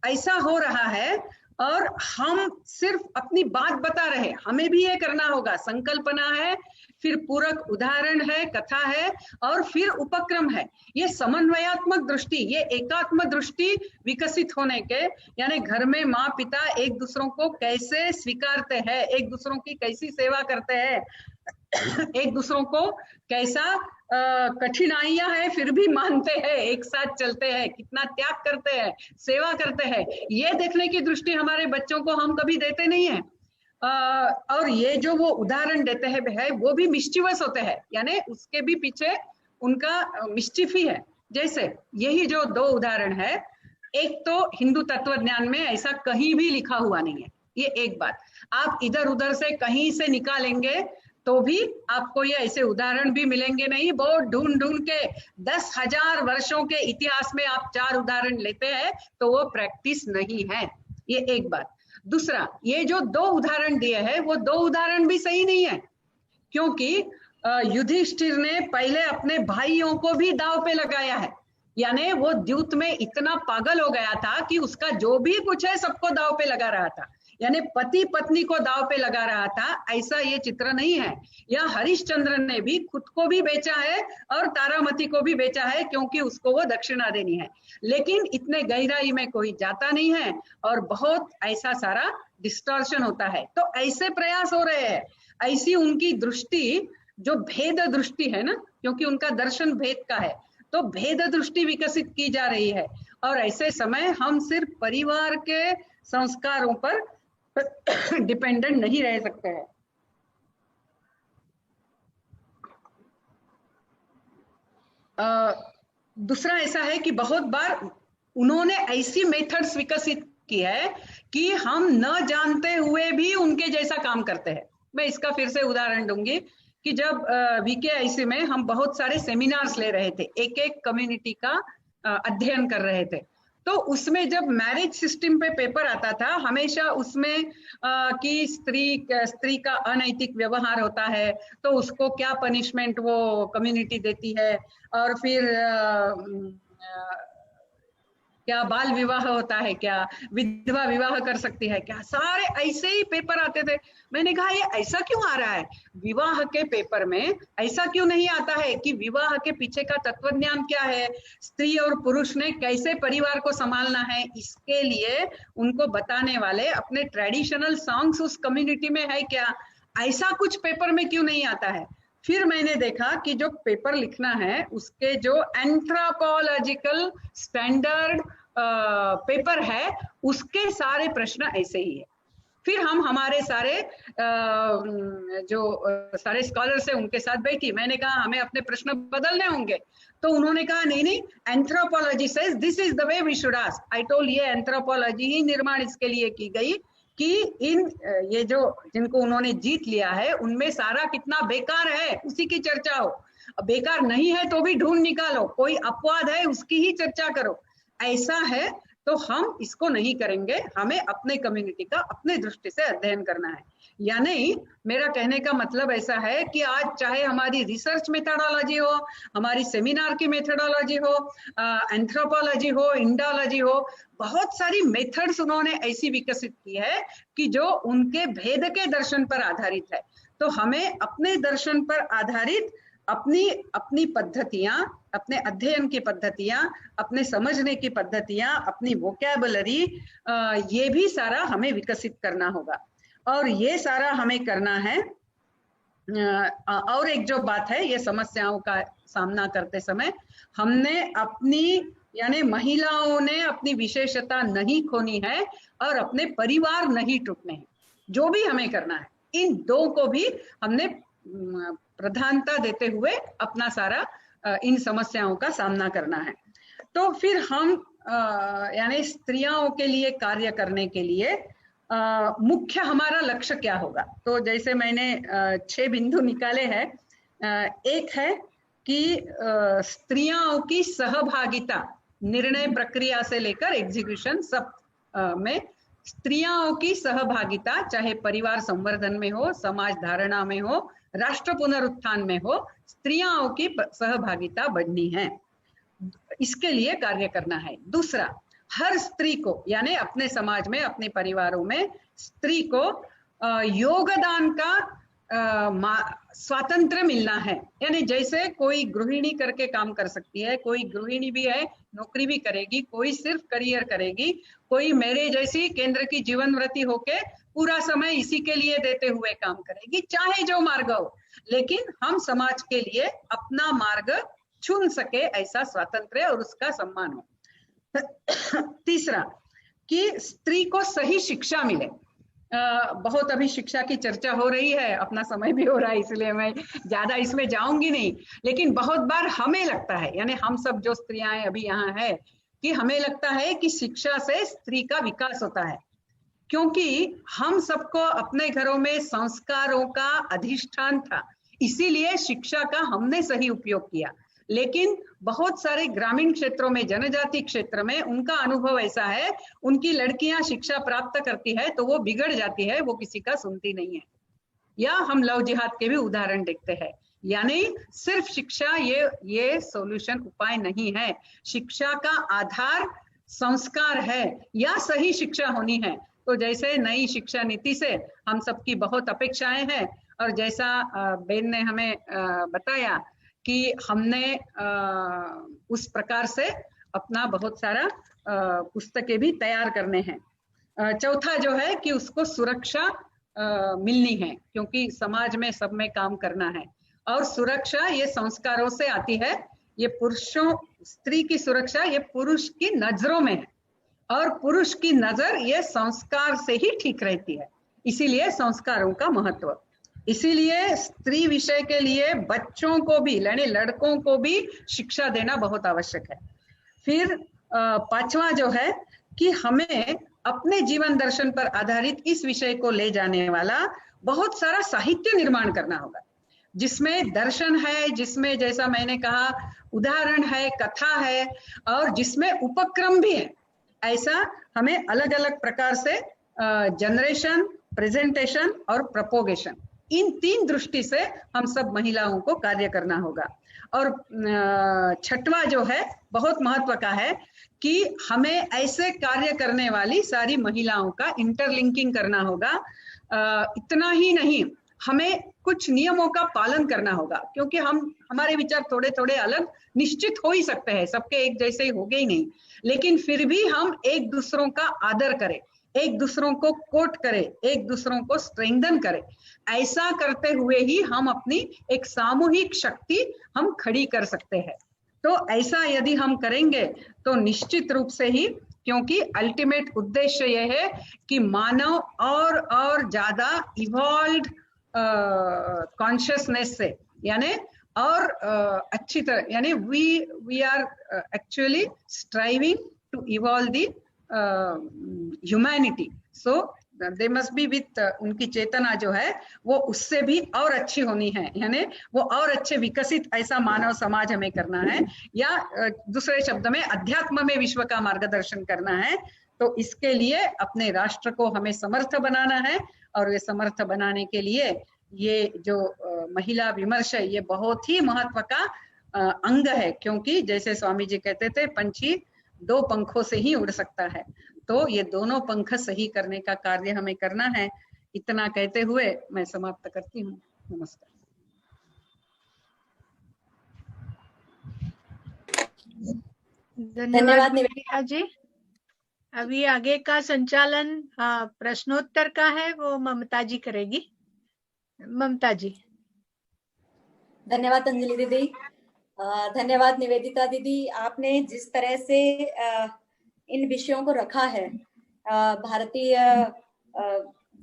ऐसा हो रहा है और हम सिर्फ अपनी बात बता रहे, हमें भी ये करना होगा। संकल्पना है, फिर पूरक उदाहरण है, कथा है, और फिर उपक्रम है। ये समन्वयात्मक दृष्टि, ये एकात्म दृष्टि विकसित होने के, यानी घर में माँ पिता एक दूसरों को कैसे स्वीकारते हैं, एक दूसरों की कैसी सेवा करते हैं, एक दूसरों को कैसा कठिनाइयां है फिर भी मानते हैं, एक साथ चलते हैं, कितना त्याग करते हैं, सेवा करते हैं, ये देखने की दृष्टि हमारे बच्चों को हम कभी देते नहीं है। और ये जो वो उदाहरण देते हैं वो भी मिस्चिवस होते हैं, यानी उसके भी पीछे उनका मिस्चिफ ही है। जैसे यही जो दो उदाहरण है, एक तो हिंदू तत्व ज्ञान में ऐसा कहीं भी लिखा हुआ नहीं है, ये एक बात। आप इधर उधर से कहीं से निकालेंगे तो भी आपको ये ऐसे उदाहरण भी मिलेंगे नहीं। बहुत ढूंढ ढूंढ के 10,000 वर्षों के इतिहास में आप 4 उदाहरण लेते हैं तो वो प्रैक्टिस नहीं है, ये एक बात। दूसरा, ये जो 2 उदाहरण दिए हैं वो 2 उदाहरण भी सही नहीं है, क्योंकि युधिष्ठिर ने पहले अपने भाइयों को भी दांव पे लगाया है। यानी वो द्यूत में इतना पागल हो गया था कि उसका जो भी कुछ है सबको दांव पे लगा रहा था, यानी पति पत्नी को दांव पे लगा रहा था। ऐसा ये चित्र नहीं है। या हरिश्चंद्र ने भी खुद को भी बेचा है और तारामती को भी बेचा है, क्योंकि उसको वो दक्षिणा देनी है। लेकिन इतने गहराई में कोई जाता नहीं है और बहुत ऐसा सारा डिस्टॉर्शन होता है। तो ऐसे प्रयास हो रहे हैं, ऐसी उनकी दृष्टि जो भेद दृष्टि है ना, क्योंकि उनका दर्शन भेद का है, तो भेद दृष्टि विकसित की जा रही है। और ऐसे समय हम सिर्फ परिवार के संस्कारों पर डिपेंडेंट नहीं रह सकते हैं। दूसरा ऐसा है कि बहुत बार उन्होंने ऐसी मेथड्स विकसित की है कि हम न जानते हुए भी उनके जैसा काम करते हैं। मैं इसका फिर से उदाहरण दूंगी कि जब VKIC में हम बहुत सारे सेमिनार्स ले रहे थे, एक एक कम्युनिटी का अध्ययन कर रहे थे, तो उसमें जब मैरिज सिस्टम पे पेपर आता था, हमेशा उसमें कि स्त्री का अनैतिक व्यवहार होता है तो उसको क्या पनिशमेंट वो कम्युनिटी देती है, और फिर क्या बाल विवाह होता है, क्या विधवा विवाह कर सकती है क्या, सारे ऐसे ही पेपर आते थे। मैंने कहा ये ऐसा क्यों आ रहा है? विवाह के पेपर में ऐसा क्यों नहीं आता है कि विवाह के पीछे का तत्वज्ञान क्या है, स्त्री और पुरुष ने कैसे परिवार को संभालना है, इसके लिए उनको बताने वाले अपने ट्रेडिशनल सॉन्ग्स उस कम्युनिटी में है क्या, ऐसा कुछ पेपर में क्यों नहीं आता है? फिर मैंने देखा कि जो पेपर लिखना है उसके जो एंथ्रोपोलॉजिकल स्टैंडर्ड पेपर है उसके सारे प्रश्न ऐसे ही है। फिर हम हमारे सारे जो सारे स्कॉलर्स हैं उनके साथ बैठी, मैंने कहा हमें अपने प्रश्न बदलने होंगे, तो उन्होंने कहा नहीं, anthropology says this is the way we should ask. I told ये एंथ्रोपोलॉजी ही निर्माण इसके लिए की गई कि ये जो जिनको उन्होंने जीत लिया है उनमें सारा कितना बेकार है उसी की चर्चा हो, बेकार नहीं है तो भी ढूंढ निकालो, कोई अपवाद है उसकी ही चर्चा करो। ऐसा है तो हम इसको नहीं करेंगे, हमें अपने कम्युनिटी का अपने दृष्टि से अध्ययन करना है। या नहीं, मेरा कहने का मतलब ऐसा है कि आज चाहे हमारी रिसर्च मेथोडोलॉजी हो, हमारी सेमिनार की मेथोडोलॉजी हो, एंथ्रोपोलॉजी हो, इंडोलॉजी हो, बहुत सारी मेथड्स उन्होंने ऐसी विकसित की है कि जो उनके भेद के दर्शन पर आधारित है। तो हमें अपने दर्शन पर आधारित अपनी पद्धतियां, अपने अध्ययन की पद्धतियां, अपने समझने की पद्धतियां, अपनी वोकैबुलरी, ये भी सारा हमें विकसित करना होगा। और ये सारा हमें करना है। और एक जो बात है, ये समस्याओं का सामना करते समय हमने अपनी यानी महिलाओं ने अपनी विशेषता नहीं खोनी है और अपने परिवार नहीं टूटने हैं। जो भी हमें करना है इन दो को भी हमने प्रधानता देते हुए अपना सारा इन समस्याओं का सामना करना है। तो फिर हम यानी स्त्रियों के लिए कार्य करने के लिए मुख्य हमारा लक्ष्य क्या होगा? तो जैसे मैंने 6 बिंदु निकाले हैं। एक है कि स्त्रियों की सहभागिता निर्णय प्रक्रिया से लेकर एग्जीक्यूशन सब में स्त्रियों की सहभागिता, चाहे परिवार संवर्धन में हो, समाज धारणा में हो, राष्ट्र पुनरुत्थान में हो, स्त्रियों की सहभागिता बढ़नी है, इसके लिए कार्य करना है। दूसरा, हर स्त्री को यानी अपने समाज में, अपने परिवारों में स्त्री को योगदान का स्वातंत्र मिलना है। यानी जैसे कोई गृहिणी करके काम कर सकती है, कोई गृहिणी भी है नौकरी भी करेगी, कोई सिर्फ करियर करेगी, कोई मेरे जैसी केंद्र की जीवन वृत्ति होके पूरा समय इसी के लिए देते हुए काम करेगी, चाहे जो मार्ग हो, लेकिन हम समाज के लिए अपना मार्ग चुन सके ऐसा स्वातंत्र्य और उसका सम्मान हो। तीसरा, कि स्त्री को सही शिक्षा मिले। बहुत अभी शिक्षा की चर्चा हो रही है, अपना समय भी हो रहा है इसलिए मैं ज्यादा इसमें जाऊंगी नहीं, लेकिन बहुत बार हमें लगता है, यानी हम सब जो स्त्रियां अभी यहाँ है, कि हमें लगता है कि शिक्षा से स्त्री का विकास होता है, क्योंकि हम सबको अपने घरों में संस्कारों का अधिष्ठान था, इसीलिए शिक्षा का हमने सही उपयोग किया। लेकिन बहुत सारे ग्रामीण क्षेत्रों में, जनजाति क्षेत्र में उनका अनुभव ऐसा है, उनकी लड़कियां शिक्षा प्राप्त करती है तो वो बिगड़ जाती है, वो किसी का सुनती नहीं है। या हम लव जिहाद के भी उदाहरण देखते हैं। यानी सिर्फ शिक्षा ये सॉल्यूशन, उपाय नहीं है। शिक्षा का आधार संस्कार है या सही शिक्षा होनी है। तो जैसे नई शिक्षा नीति से हम सबकी बहुत अपेक्षाएं हैं, और जैसा बेन ने हमें बताया कि हमने उस प्रकार से अपना बहुत सारा पुस्तकें भी तैयार करने हैं। चौथा जो है कि उसको सुरक्षा मिलनी है, क्योंकि समाज में सब में काम करना है, और सुरक्षा ये संस्कारों से आती है। ये पुरुषों, स्त्री की सुरक्षा ये पुरुष की नजरों में है, और पुरुष की नजर ये संस्कार से ही ठीक रहती है, इसीलिए संस्कारों का महत्व। इसीलिए स्त्री विषय के लिए बच्चों को भी, यानी लड़कों को भी शिक्षा देना बहुत आवश्यक है। फिर पांचवा जो है कि हमें अपने जीवन दर्शन पर आधारित इस विषय को ले जाने वाला बहुत सारा साहित्य निर्माण करना होगा, जिसमें दर्शन है, जिसमें जैसा मैंने कहा उदाहरण है, कथा है, और जिसमें उपक्रम भी है। ऐसा हमें अलग अलग प्रकार से जनरेशन, प्रेजेंटेशन और प्रोपोगेशन, इन 3 दृष्टि से हम सब महिलाओं को कार्य करना होगा। और छठवा जो है बहुत महत्व का है कि हमें ऐसे कार्य करने वाली सारी महिलाओं का इंटरलिंकिंग करना होगा। इतना ही नहीं, हमें कुछ नियमों का पालन करना होगा, क्योंकि हमारे विचार थोड़े थोड़े अलग निश्चित हो ही सकते हैं, सबके एक जैसे ही होंगे ही नहीं, लेकिन फिर भी हम एक दूसरों का आदर करें, एक दूसरों को कोट करें, एक दूसरों को स्ट्रेंथन करें। ऐसा करते हुए ही हम अपनी एक सामूहिक शक्ति हम खड़ी कर सकते हैं। तो ऐसा यदि हम करेंगे तो निश्चित रूप से ही, क्योंकि अल्टीमेट उद्देश्य यह है कि मानव और ज्यादा इवॉल्व्ड कॉन्शियसनेस से, यानी और अच्छी तरह, यानी we are actually striving to evolve the humanity. So they must be with, उनकी चेतना जो है वो उससे भी और अच्छी होनी है, यानी वो और अच्छे विकसित ऐसा मानव समाज हमें करना है, या दूसरे शब्द में अध्यात्म में विश्व का मार्गदर्शन करना है। तो इसके लिए अपने राष्ट्र को हमें समर्थ बनाना है, और ये समर्थ बनाने के लिए ये जो महिला विमर्श है ये बहुत ही महत्व का अंग है, क्योंकि जैसे स्वामी जी कहते थे, पंछी 2 पंखों से ही उड़ सकता है, तो ये दोनों पंख सही करने का कार्य हमें करना है। इतना कहते हुए मैं समाप्त करती हूँ। नमस्कार। धन्यवाद निवेदिता जी। अभी आगे का संचालन प्रश्नोत्तर का है, वो ममता जी करेगी। ममता जी। धन्यवाद अंजलि दीदी। धन्यवाद निवेदिता दीदी, आपने जिस तरह से इन विषयों को रखा है, भारतीय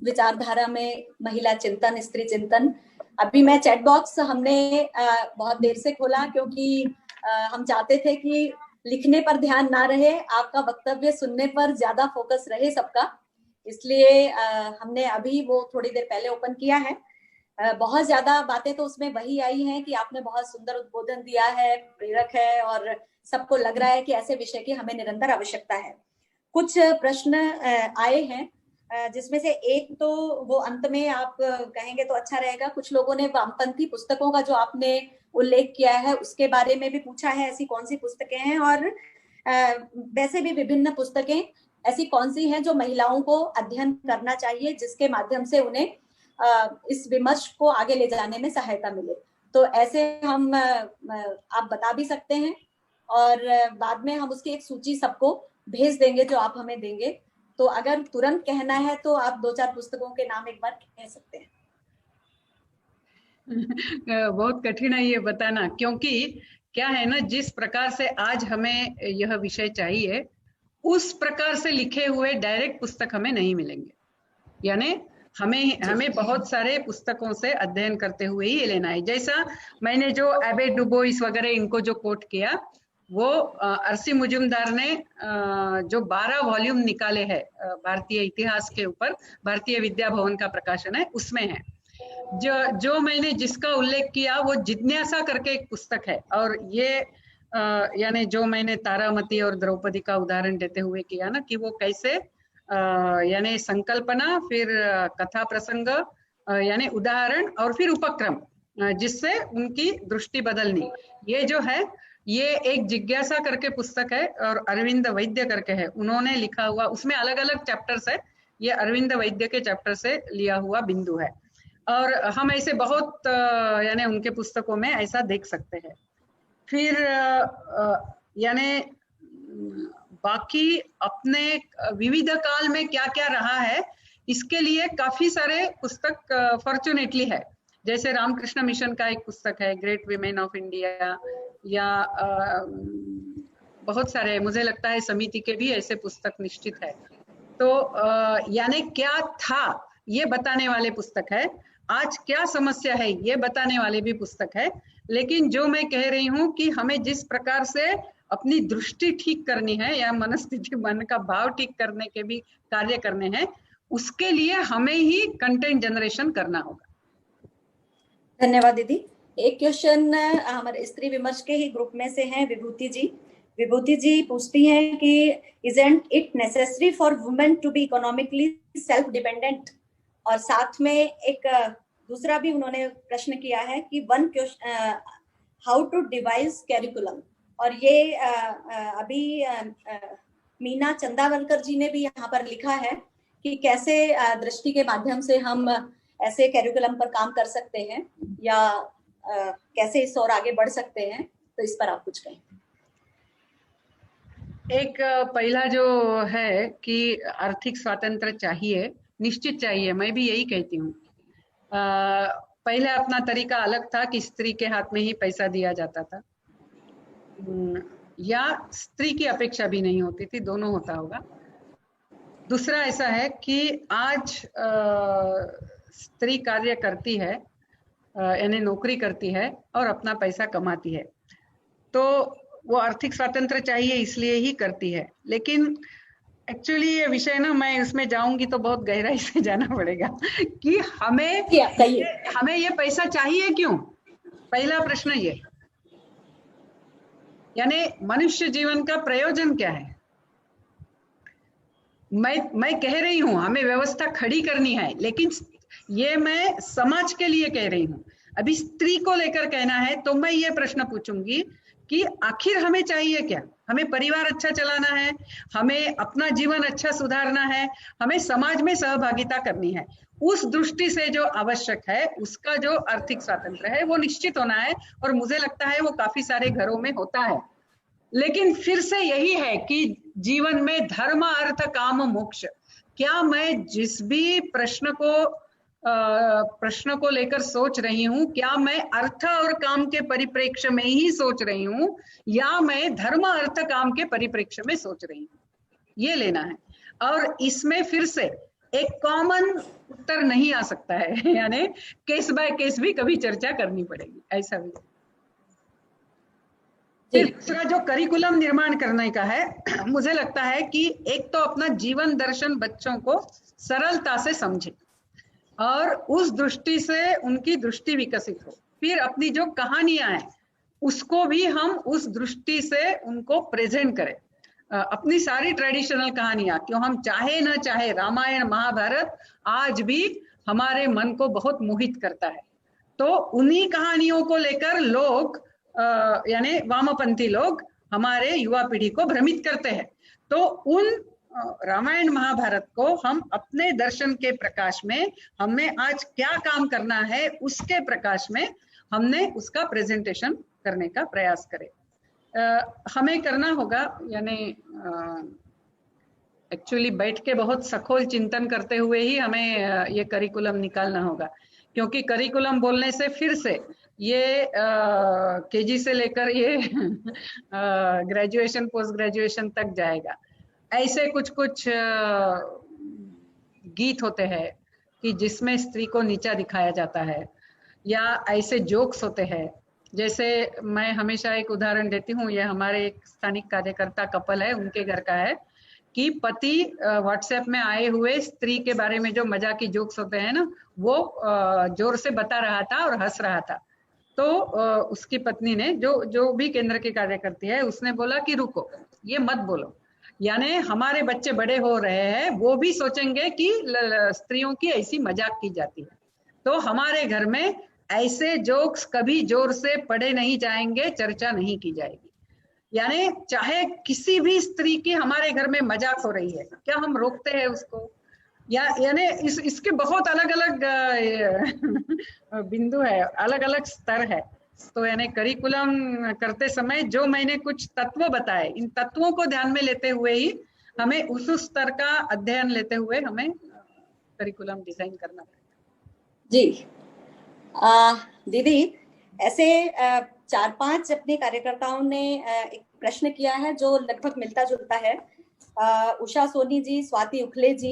विचारधारा में महिला चिंतन, स्त्री चिंतन, अभी मैं चैट बॉक्स हमने बहुत देर से खोला, क्योंकि हम चाहते थे कि लिखने पर ध्यान ना रहे, आपका वक्तव्य सुनने पर ज्यादा फोकस रहे सबका, इसलिए हमने अभी वो थोड़ी देर पहले ओपन किया है। बहुत ज्यादा बातें तो उसमें वही आई हैं कि आपने बहुत सुंदर उद्बोधन दिया है, प्रेरक है, और सबको लग रहा है कि ऐसे विषय की हमें निरंतर आवश्यकता है। कुछ प्रश्न आए हैं, जिसमें से एक तो वो अंत में आप कहेंगे तो अच्छा रहेगा। कुछ लोगों ने वामपंथी पुस्तकों का जो आपने उल्लेख किया है उसके बारे में भी पूछा है, ऐसी कौन सी पुस्तकें हैं, और वैसे भी विभिन्न पुस्तकें ऐसी कौन सी हैं जो महिलाओं को अध्ययन करना चाहिए, जिसके माध्यम से उन्हें इस विमर्श को आगे ले जाने में सहायता मिले। तो ऐसे हम आप बता भी सकते हैं, और बाद में हम उसकी एक सूची सबको भेज देंगे जो आप हमें देंगे। तो अगर तुरंत कहना है तो आप 2-4 पुस्तकों के नाम एक बार कह सकते हैं। बहुत कठिन है ये बताना, क्योंकि क्या है ना, जिस प्रकार से आज हमें यह विषय चाहिए उस प्रकार से लिखे हुए डायरेक्ट पुस्तक हमें नहीं मिलेंगे। यानी हमें बहुत सारे पुस्तकों से अध्ययन करते हुए ही ये लेना है। जैसा मैंने जो एबे डुबोइस वगैरह इनको जो कोट किया, वो अरसी मुजुमदार ने जो 12 वॉल्यूम निकाले हैं भारतीय इतिहास के ऊपर, भारतीय विद्या भवन का प्रकाशन है, उसमें है। जो मैंने जिसका उल्लेख किया वो जिज्ञासा करके एक पुस्तक है, और ये यानी जो मैंने तारामती और द्रौपदी का उदाहरण देते हुए किया ना, कि वो कैसे यानी संकल्पना, फिर कथा प्रसंग, यानी उदाहरण, और फिर उपक्रम, जिससे उनकी दृष्टि बदलनी, ये जो है ये एक जिज्ञासा करके पुस्तक है, और अरविंद वैद्य करके है, उन्होंने लिखा हुआ, उसमें अलग अलग चैप्टर्स है, ये अरविंद वैद्य के चैप्टर से लिया हुआ बिंदु है। और हम ऐसे बहुत यानी उनके पुस्तकों में ऐसा देख सकते हैं। फिर यानी बाकी अपने विविध काल में क्या क्या रहा है, इसके लिए काफी सारे पुस्तक फॉर्चुनेटली है। जैसे रामकृष्ण मिशन का एक पुस्तक है, ग्रेट विमेन ऑफ इंडिया, या बहुत सारे, मुझे लगता है समिति के भी ऐसे पुस्तक निश्चित है। तो यानी क्या था ये बताने वाले पुस्तक है, आज क्या समस्या है ये बताने वाले भी पुस्तक है। लेकिन जो मैं कह रही हूँ कि हमें जिस प्रकार से अपनी दृष्टि ठीक करनी है, या मनस्थिति, मन का भाव ठीक करने के भी कार्य करने हैं, उसके लिए हमें ही कंटेंट जनरेशन करना होगा। धन्यवाद दीदी। एक क्वेश्चन हमारे स्त्री विमर्श के ही ग्रुप में से है विभूति जी। विभूति जी पूछती हैं कि isn't it necessary for women to be economically self dependent, और साथ में एक दूसरा भी उन्होंने प्रश्न किया है कि one question how to devise curriculum, और ये अभी मीना चंदावरकर जी ने भी यहाँ पर लिखा है कि कैसे दृष्टि के माध्यम से हम ऐसे कैरिकुलम पर काम कर सकते हैं, या कैसे इस और आगे बढ़ सकते हैं। तो इस पर आप कुछ कहें। एक पहला जो है कि आर्थिक स्वातंत्र चाहिए, निश्चित चाहिए, मैं भी यही कहती हूँ। पहले अपना तरीका अलग था कि स्त्री के हाथ में ही पैसा दिया जाता था, या स्त्री की अपेक्षा भी नहीं होती थी, दोनों होता होगा। दूसरा ऐसा है कि आज स्त्री कार्य करती है, यानी नौकरी करती है और अपना पैसा कमाती है, तो वो आर्थिक स्वातंत्र चाहिए इसलिए ही करती है। लेकिन एक्चुअली ये विषय ना, मैं उसमें जाऊंगी तो बहुत गहराई से जाना पड़ेगा कि हमें ये पैसा चाहिए क्यों। पहला प्रश्न ये, यानी मनुष्य जीवन का प्रयोजन क्या है। मैं कह रही हूं हमें व्यवस्था खड़ी करनी है, लेकिन ये मैं समाज के लिए कह रही हूं। अभी स्त्री को लेकर कहना है तो मैं ये प्रश्न पूछूंगी कि आखिर हमें चाहिए क्या। हमें परिवार अच्छा चलाना है, हमें अपना जीवन अच्छा सुधारना है, हमें समाज में सहभागिता करनी है। उस दृष्टि से जो आवश्यक है उसका जो आर्थिक स्वातंत्र है वो निश्चित होना है, और मुझे लगता है वो काफी सारे घरों में होता है। लेकिन फिर से यही है कि जीवन में धर्म अर्थ काम मोक्ष, क्या मैं जिस भी प्रश्न को लेकर सोच रही हूं, क्या मैं अर्थ और काम के परिप्रेक्ष्य में ही सोच रही हूं, या मैं धर्म अर्थ काम के परिप्रेक्ष्य में सोच रही हूं, ये लेना है। और इसमें फिर से एक कॉमन उत्तर नहीं आ सकता है, यानी केस बाय केस भी कभी चर्चा करनी पड़ेगी, ऐसा भी। फिर दूसरा जो करिकुलम निर्माण करने का है, मुझे लगता है कि एक तो अपना जीवन दर्शन बच्चों को सरलता से समझे और उस दृष्टि से उनकी दृष्टि विकसित हो। फिर अपनी जो कहानियां हैं उसको भी हम उस दृष्टि से उनको प्रेजेंट करें। अपनी सारी ट्रेडिशनल कहानियां, क्यों हम चाहे ना चाहे, रामायण महाभारत आज भी हमारे मन को बहुत मोहित करता है। तो उन्हीं कहानियों को लेकर लोग यानी वामपंथी लोग हमारे युवा पीढ़ी को भ्रमित करते हैं। तो उन रामायण महाभारत को हम अपने दर्शन के प्रकाश में, हमें आज क्या काम करना है उसके प्रकाश में हमने उसका प्रेजेंटेशन करने का प्रयास करें। हमें करना होगा, यानी एक्चुअली बैठ के बहुत सखोल चिंतन करते हुए ही हमें ये करिकुलम निकालना होगा, क्योंकि करिकुलम बोलने से फिर से ये केजी से लेकर ये ग्रेजुएशन पोस्ट ग्रेजुएशन तक जाएगा। ऐसे कुछ कुछ गीत होते हैं कि जिसमें स्त्री को नीचा दिखाया जाता है, या ऐसे जोक्स होते हैं। जैसे मैं हमेशा एक उदाहरण देती हूँ, ये हमारे एक स्थानिक कार्यकर्ता कपल है, उनके घर का है कि पति व्हाट्सएप में आए हुए स्त्री के बारे में जो मजाकी जोक्स होते हैं ना, वो जोर से बता रहा था और हंस रहा था। तो उसकी पत्नी ने, जो भी केंद्र की कार्यकर्ती है, उसने बोला कि रुको, ये मत बोलो, यानी हमारे बच्चे बड़े हो रहे हैं, वो भी सोचेंगे कि स्त्रियों की ऐसी मजाक की जाती है, तो हमारे घर में ऐसे जोक्स कभी जोर से पढ़े नहीं जाएंगे, चर्चा नहीं की जाएगी। यानी चाहे किसी भी स्त्री की हमारे घर में मजाक हो रही है, क्या हम रोकते हैं उसको? यानी इसके बहुत अलग अलग बिंदु है, अलग अलग स्तर है। तो यानी करिकुलम करते समय जो मैंने कुछ तत्व बताए, इन तत्वों को ध्यान में लेते हुए ही हमें उस स्तर का अध्ययन लेते हुए हमें करिकुलम डिजाइन करना पड़ेगा। जी दीदी, ऐसे 4-5 अपने कार्यकर्ताओं ने एक प्रश्न किया है जो लगभग मिलता जुलता है। उषा सोनी जी, स्वाति उखले जी,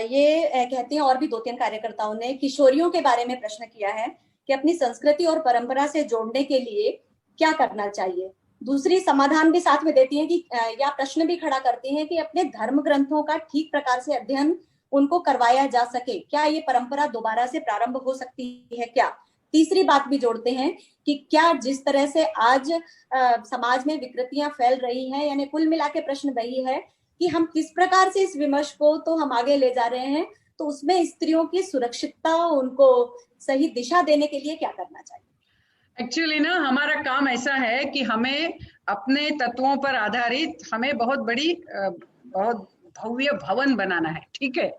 ये कहती हैं, और भी 2-3 कार्यकर्ताओं ने किशोरियों के बारे में प्रश्न किया है कि अपनी संस्कृति और परंपरा से जोड़ने के लिए क्या करना चाहिए। दूसरी समाधान भी साथ में देती है कि या प्रश्न भी खड़ा करती है कि अपने धर्म ग्रंथों का ठीक प्रकार से अध्ययन उनको करवाया जा सके, क्या ये परंपरा दोबारा से प्रारंभ हो सकती है क्या। तीसरी बात भी जोड़ते हैं कि क्या जिस तरह से आज समाज में विकृतियां फैल रही हैं, यानी कुल मिला के प्रश्न वही है कि हम किस प्रकार से इस विमर्श को तो हम आगे ले जा रहे हैं, तो उसमें स्त्रियों की सुरक्षितता, उनको सही दिशा देने के लिए क्या करना चाहिए। एक्चुअली ना हमारा काम ऐसा है कि हमें अपने तत्वों पर आधारित हमें बहुत भव्य भवन बनाना है, ठीक है।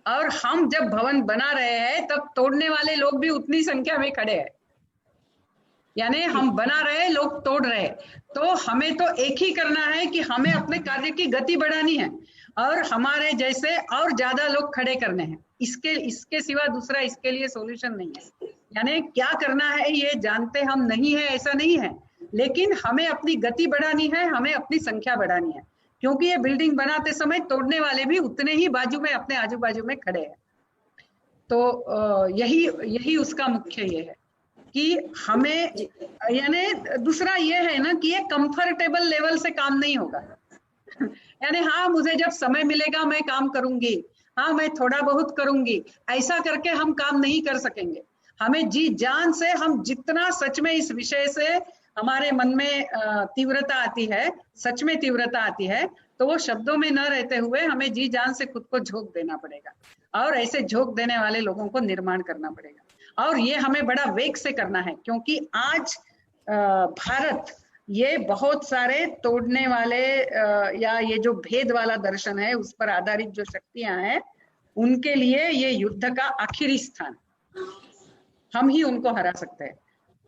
और हम जब भवन बना रहे हैं तब तोड़ने वाले लोग भी उतनी संख्या में खड़े हैं, यानी हम बना रहे, लोग तोड़ रहे। तो हमें तो एक ही करना है कि हमें अपने कार्य की गति बढ़ानी है और हमारे जैसे और ज्यादा लोग खड़े करने हैं। इसके सिवा दूसरा इसके लिए सॉल्यूशन नहीं है। यानी क्या करना है ये जानते हम नहीं है, ऐसा नहीं है, लेकिन हमें अपनी गति बढ़ानी है, हमें अपनी संख्या बढ़ानी है, क्योंकि ये बिल्डिंग बनाते समय तोड़ने वाले भी उतने ही बाजू में, अपने आजू बाजू में खड़े हैं। तो यही उसका मुख्य ये है कि हमें, यानी दूसरा ये है ना कि ये कंफर्टेबल लेवल से काम नहीं होगा। यानी हाँ, मुझे जब समय मिलेगा मैं काम करूंगी, हाँ मैं थोड़ा बहुत करूंगी, ऐसा करके हम काम नहीं कर सकेंगे। हमें जी जान से, हम जितना सच में इस विषय से हमारे मन में तीव्रता आती है, सच में तीव्रता आती है, तो वो शब्दों में न रहते हुए हमें जी जान से खुद को झोंक देना पड़ेगा और ऐसे झोंक देने वाले लोगों को निर्माण करना पड़ेगा। और ये हमें बड़ा वेग से करना है, क्योंकि आज भारत ये बहुत सारे तोड़ने वाले या ये जो भेद वाला दर्शन है उस पर आधारित जो शक्तियां हैं, उनके लिए ये युद्ध का आखिरी स्थान, हम ही उनको हरा सकते हैं।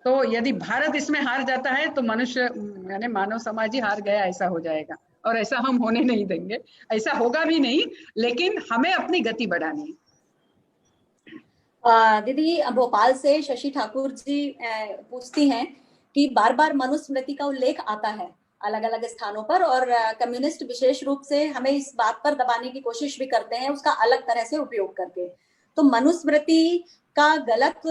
तो यदि भारत इसमें हार जाता है तो मनुष्य यानी मानव समाज ही हार गया ऐसा हो जाएगा, और ऐसा हम होने नहीं देंगे, ऐसा होगा भी नहीं, लेकिन हमें अपनी गति बढ़ानी है। दीदी, भोपाल से शशि ठाकुर जी पूछती हैं कि बार बार मनुस्मृति का उल्लेख आता है, अलग अलग स्थानों पर, और कम्युनिस्ट विशेष रूप से हमें इस बात पर दबाने की कोशिश भी करते हैं उसका अलग तरह से उपयोग करके। तो मनुस्मृति का गलत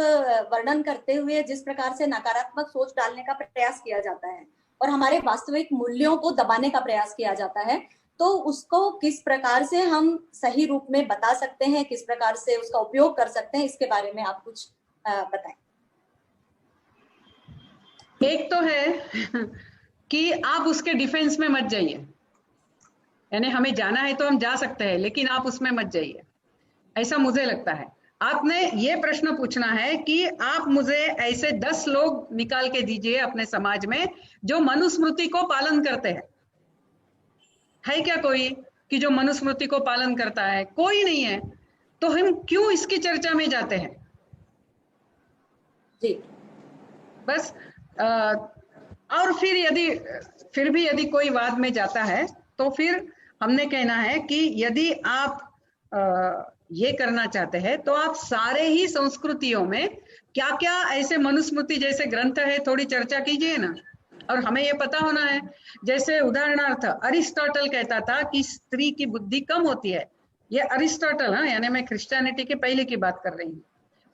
वर्णन करते हुए जिस प्रकार से नकारात्मक सोच डालने का प्रयास किया जाता है और हमारे वास्तविक मूल्यों को दबाने का प्रयास किया जाता है, तो उसको किस प्रकार से हम सही रूप में बता सकते हैं, किस प्रकार से उसका उपयोग कर सकते हैं, इसके बारे में आप कुछ बताएं। एक तो है कि आप उसके डिफेंस में मत जाइए, यानी हमें जाना है तो हम जा सकते हैं, लेकिन आप उसमें मत जाइए, ऐसा मुझे लगता है। आपने ये प्रश्न पूछना है कि आप मुझे ऐसे 10 लोग निकाल के दीजिए अपने समाज में जो मनुस्मृति को पालन करते हैं। है क्या कोई कि जो मनुस्मृति को पालन करता है? कोई नहीं है। तो हम क्यों इसकी चर्चा में जाते हैं? जी बस और फिर भी यदि कोई वाद में जाता है तो फिर हमने कहना है कि यदि आप ये करना चाहते हैं तो आप सारे ही संस्कृतियों में क्या क्या ऐसे मनुस्मृति जैसे ग्रंथ है थोड़ी चर्चा कीजिए ना। और हमें ये पता होना है, जैसे उदाहरणार्थ अरिस्टोटल कहता था कि स्त्री की बुद्धि कम होती है। ये अरिस्टोटल, हाँ, यानी मैं क्रिश्चियनिटी के पहले की बात कर रही हूँ।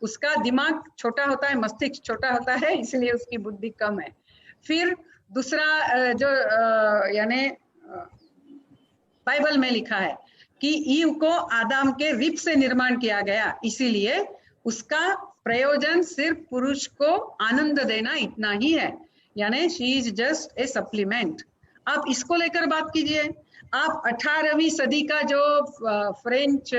उसका दिमाग छोटा होता है, मस्तिष्क छोटा होता है, इसलिए उसकी बुद्धि कम है। फिर दूसरा जो यानी बाइबल में लिखा है कि ईव को आदम के रिप से निर्माण किया गया, इसीलिए उसका प्रयोजन सिर्फ पुरुष को आनंद देना इतना ही है, यानी she is just a supplement. आप इसको लेकर बात कीजिए। आप 18वीं सदी का जो फ्रेंच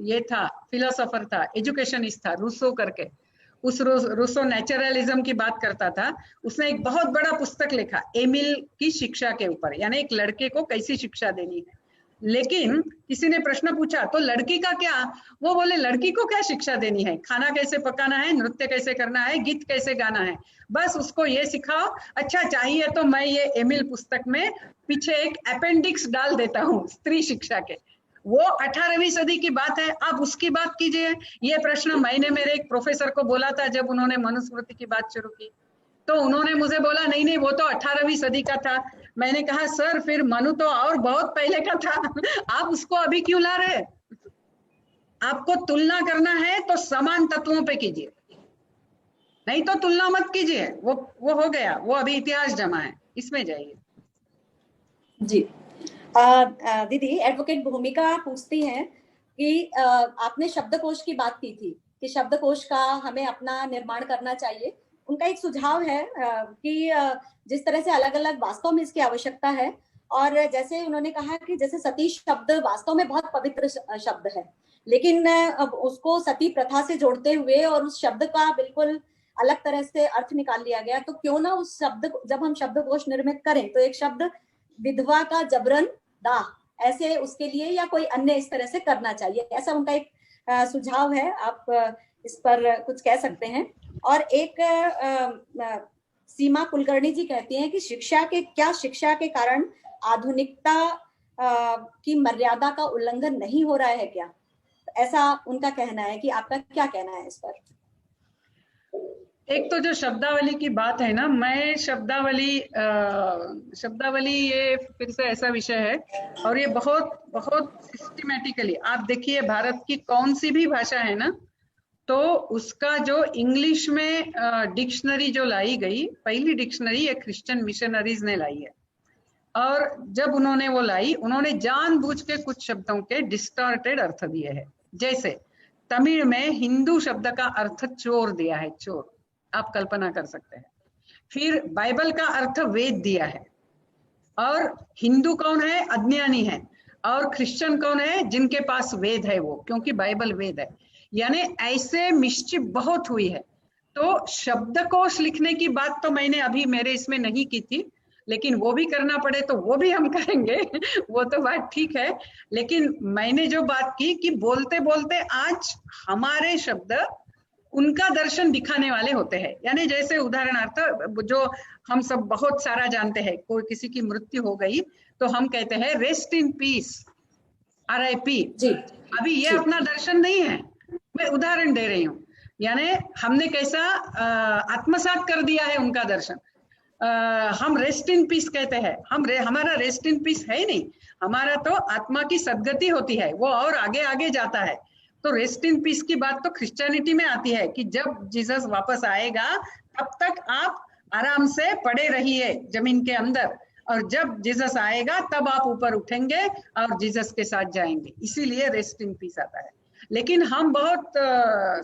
ये था फिलोसोफर था, एजुकेशनिस्ट था, रूसो करके, उस रूसो नेचुरलिज्म की बात करता था। उसने एक बहुत बड़ा पुस्तक लिखा एमिल की शिक्षा के ऊपर, यानी एक लड़के को कैसी शिक्षा देनी है। लेकिन किसी ने प्रश्न पूछा तो लड़की का क्या? वो बोले लड़की को क्या शिक्षा देनी है? खाना कैसे पकाना है, नृत्य कैसे करना है, गीत कैसे गाना है, बस उसको ये सिखाओ। अच्छा चाहिए तो मैं ये एमिल पुस्तक में पीछे एक अपेंडिक्स डाल देता हूँ स्त्री शिक्षा के। वो 18वीं सदी की बात है, आप उसकी बात कीजिए। ये प्रश्न मैंने मेरे एक प्रोफेसर को बोला था जब उन्होंने मनुस्मृति की बात शुरू की, तो उन्होंने मुझे बोला नहीं नहीं वो तो 18वीं सदी का था। मैंने कहा सर फिर मनु तो और बहुत पहले का था, आप उसको अभी क्यों ला रहे? आपको तुलना करना है तो समान तत्वों पे कीजिए, नहीं तो तुलना मत कीजिए। वो हो गया, वो अभी इतिहास जमा है, इसमें जाइए। जी दीदी, एडवोकेट भूमिका पूछती हैं कि आपने शब्दकोश की बात की थी कि शब्दकोश का हमें अपना निर्माण करना चाहिए। उनका एक सुझाव है कि जिस तरह से अलग अलग वास्तव में इसकी आवश्यकता है, और जैसे उन्होंने कहा कि जैसे सती शब्द वास्तव में बहुत पवित्र शब्द है, लेकिन अब उसको सती प्रथा से जोड़ते हुए और उस शब्द का बिल्कुल अलग तरह से अर्थ निकाल लिया गया। तो क्यों ना उस शब्द, जब हम शब्दकोश निर्मित करें तो एक शब्द विधवा का जबरन दाह, ऐसे उसके लिए या कोई अन्य इस तरह से करना चाहिए, ऐसा उनका एक सुझाव है। आप इस पर कुछ कह सकते हैं। और एक सीमा कुलकर्णी जी कहती हैं कि शिक्षा के कारण आधुनिकता की मर्यादा का उल्लंघन नहीं हो रहा है क्या? ऐसा उनका कहना है कि आपका क्या कहना है इस पर? एक तो जो शब्दावली की बात है ना, मैं शब्दावली ये फिर से ऐसा विषय है और ये बहुत बहुत सिस्टमैटिकली आप देखिए भारत की कौन सी भी भाषा है ना, तो उसका जो इंग्लिश में डिक्शनरी जो लाई गई, पहली डिक्शनरी ये क्रिश्चियन मिशनरीज ने लाई है। और जब उन्होंने वो लाई, उन्होंने जानबूझ के कुछ शब्दों के डिस्टॉर्टेड अर्थ दिए हैं। जैसे तमिल में हिंदू शब्द का अर्थ चोर दिया है, चोर, आप कल्पना कर सकते हैं। फिर बाइबल का अर्थ वेद दिया है, और हिंदू कौन है? अज्ञानी है। और क्रिश्चियन कौन है? जिनके पास वेद है, वो, क्योंकि बाइबल वेद है। यानी ऐसे मिस्चिफ बहुत हुई है। तो शब्दकोश लिखने की बात तो मैंने अभी मेरे इसमें नहीं की थी, लेकिन वो भी करना पड़े तो वो भी हम करेंगे वो तो बात ठीक है। लेकिन मैंने जो बात की कि बोलते बोलते आज हमारे शब्द उनका दर्शन दिखाने वाले होते हैं। यानी जैसे उदाहरणार्थ जो हम सब बहुत सारा जानते हैं, कोई किसी की मृत्यु हो गई तो हम कहते हैं रेस्ट इन पीस, RIP। अभी ये अपना दर्शन नहीं है, मैं उदाहरण दे रही हूँ। यानी हमने कैसा आत्मसात कर दिया है उनका दर्शन। हम रेस्ट इन पीस कहते हैं, हमारा रेस्ट इन पीस है ही नहीं, हमारा तो आत्मा की सदगति होती है, वो और आगे आगे जाता है। तो रेस्ट इन पीस की बात तो क्रिश्चियनिटी में आती है कि जब जीसस वापस आएगा तब तक आप आराम से पड़े रहिए जमीन के अंदर, और जब जीसस आएगा तब आप ऊपर उठेंगे और जीसस के साथ जाएंगे, इसीलिए रेस्ट इन पीस आता है। लेकिन हम बहुत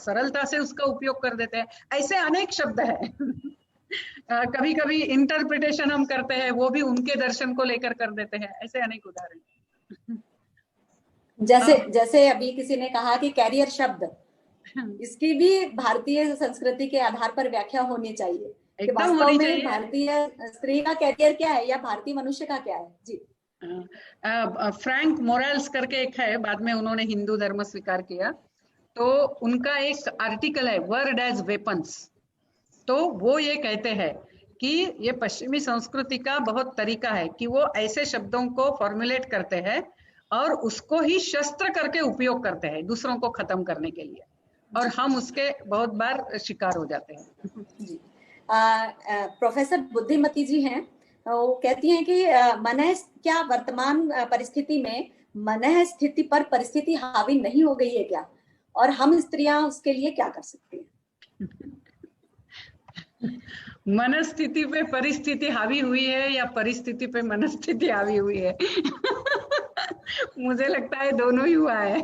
सरलता से उसका उपयोग कर देते हैं। ऐसे अनेक शब्द हैं कभी कभी इंटरप्रिटेशन हम करते हैं, वो भी उनके दर्शन को लेकर कर देते हैं, ऐसे अनेक उदाहरण। जैसे अभी किसी ने कहा कि कैरियर शब्द, इसकी भी भारतीय संस्कृति के आधार पर व्याख्या होनी चाहिए कि वास्तव में भारतीय स्त्री का कैरियर क्या है या भारतीय मनुष्य का क्या है। जी, फ्रैंक मोरेल्स करके एक है, बाद में उन्होंने हिंदू धर्म स्वीकार किया, तो उनका एक आर्टिकल है वर्ड एज वेपन्स। तो वो ये कहते हैं कि ये पश्चिमी संस्कृति का बहुत तरीका है कि वो ऐसे शब्दों को फॉर्मुलेट करते हैं और उसको ही शस्त्र करके उपयोग करते हैं दूसरों को खत्म करने के लिए, और हम उसके बहुत बार शिकार हो जाते हैं। जी, प्रोफेसर बुद्धिमती जी हैं, वो कहती हैं कि मनः, क्या वर्तमान परिस्थिति में मनः स्थिति पर परिस्थिति हावी नहीं हो गई है क्या, और हम स्त्रियां उसके लिए क्या कर सकती हैं? मनस्थिति पे परिस्थिति हावी हुई है या परिस्थिति पे मनस्थिति हावी हुई है? मुझे लगता है दोनों ही हुआ है,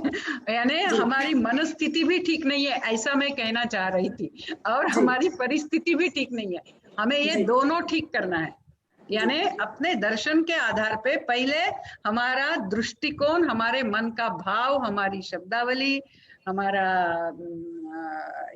यानी हमारी मनस्थिति भी ठीक नहीं है ऐसा मैं कहना चाह रही थी, और हमारी परिस्थिति भी ठीक नहीं है। हमें ये दोनों ठीक करना है, यानी अपने दर्शन के आधार पे पहले हमारा दृष्टिकोण, हमारे मन का भाव, हमारी शब्दावली, हमारा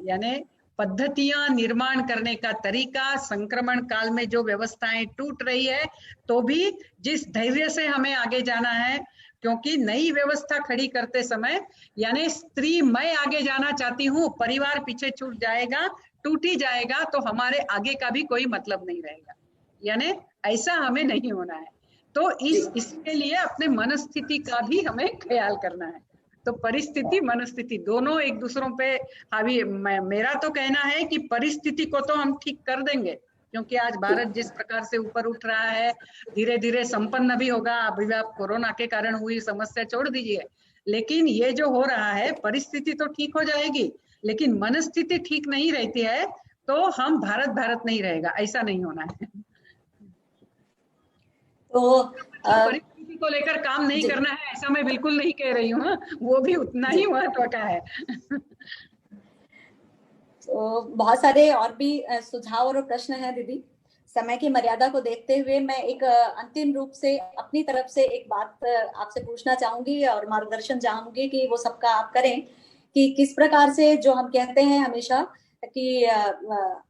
यानी पद्धतियां निर्माण करने का तरीका, संक्रमण काल में जो व्यवस्थाएं टूट रही है तो भी जिस धैर्य से हमें आगे जाना है, क्योंकि नई व्यवस्था खड़ी करते समय यानी स्त्री मैं आगे जाना चाहती हूँ, परिवार पीछे छूट जाएगा, टूट ही जाएगा, तो हमारे आगे का भी कोई मतलब नहीं रहेगा, यानी ऐसा हमें नहीं होना है। तो इसके लिए अपने मनस्थिति का भी हमें ख्याल करना है। तो परिस्थिति मनस्थिति दोनों एक दूसरों पे हावी। मेरा तो कहना है कि परिस्थिति को तो हम ठीक कर देंगे, क्योंकि आज भारत जिस प्रकार से ऊपर उठ रहा है, धीरे धीरे संपन्न भी होगा। अभी आप कोरोना के कारण हुई समस्या छोड़ दीजिए, लेकिन ये जो हो रहा है परिस्थिति तो ठीक हो जाएगी, लेकिन मनस्थिति ठीक नहीं रहती है तो हम भारत नहीं रहेगा, ऐसा नहीं होना है। तो परिस्थिति को लेकर काम नहीं करना है ऐसा मैं बिल्कुल नहीं कह रही हूँ, वो भी उतना ही महत्व का है। तो बहुत सारे और भी सुझाव और प्रश्न हैं दीदी। समय की मर्यादा को देखते हुए मैं एक अंतिम रूप से अपनी तरफ से एक बात आपसे पूछना चाहूंगी और मार्गदर्शन चाहूंगी कि वो सबका आप करें कि किस प्रकार से, जो हम कहते हैं हमेशा कि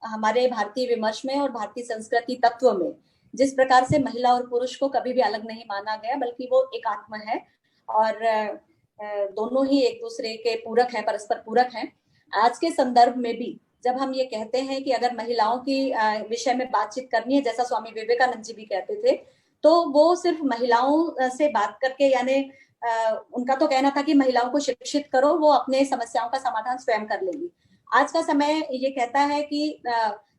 हमारे भारतीय विमर्श में और भारतीय संस्कृति तत्व में जिस प्रकार से महिला और पुरुष को कभी भी अलग नहीं माना गया, बल्कि वो एक आत्मा है और दोनों ही एक दूसरे के पूरक हैं, परस्पर पूरक हैं। आज के संदर्भ में भी जब हम ये कहते हैं कि अगर महिलाओं की विषय में बातचीत करनी है, जैसा स्वामी विवेकानंद जी भी कहते थे, तो वो सिर्फ महिलाओं से बात करके, यानी उनका तो कहना था कि महिलाओं को शिक्षित करो, वो अपने समस्याओं का समाधान स्वयं कर लेंगी। आज का समय ये कहता है कि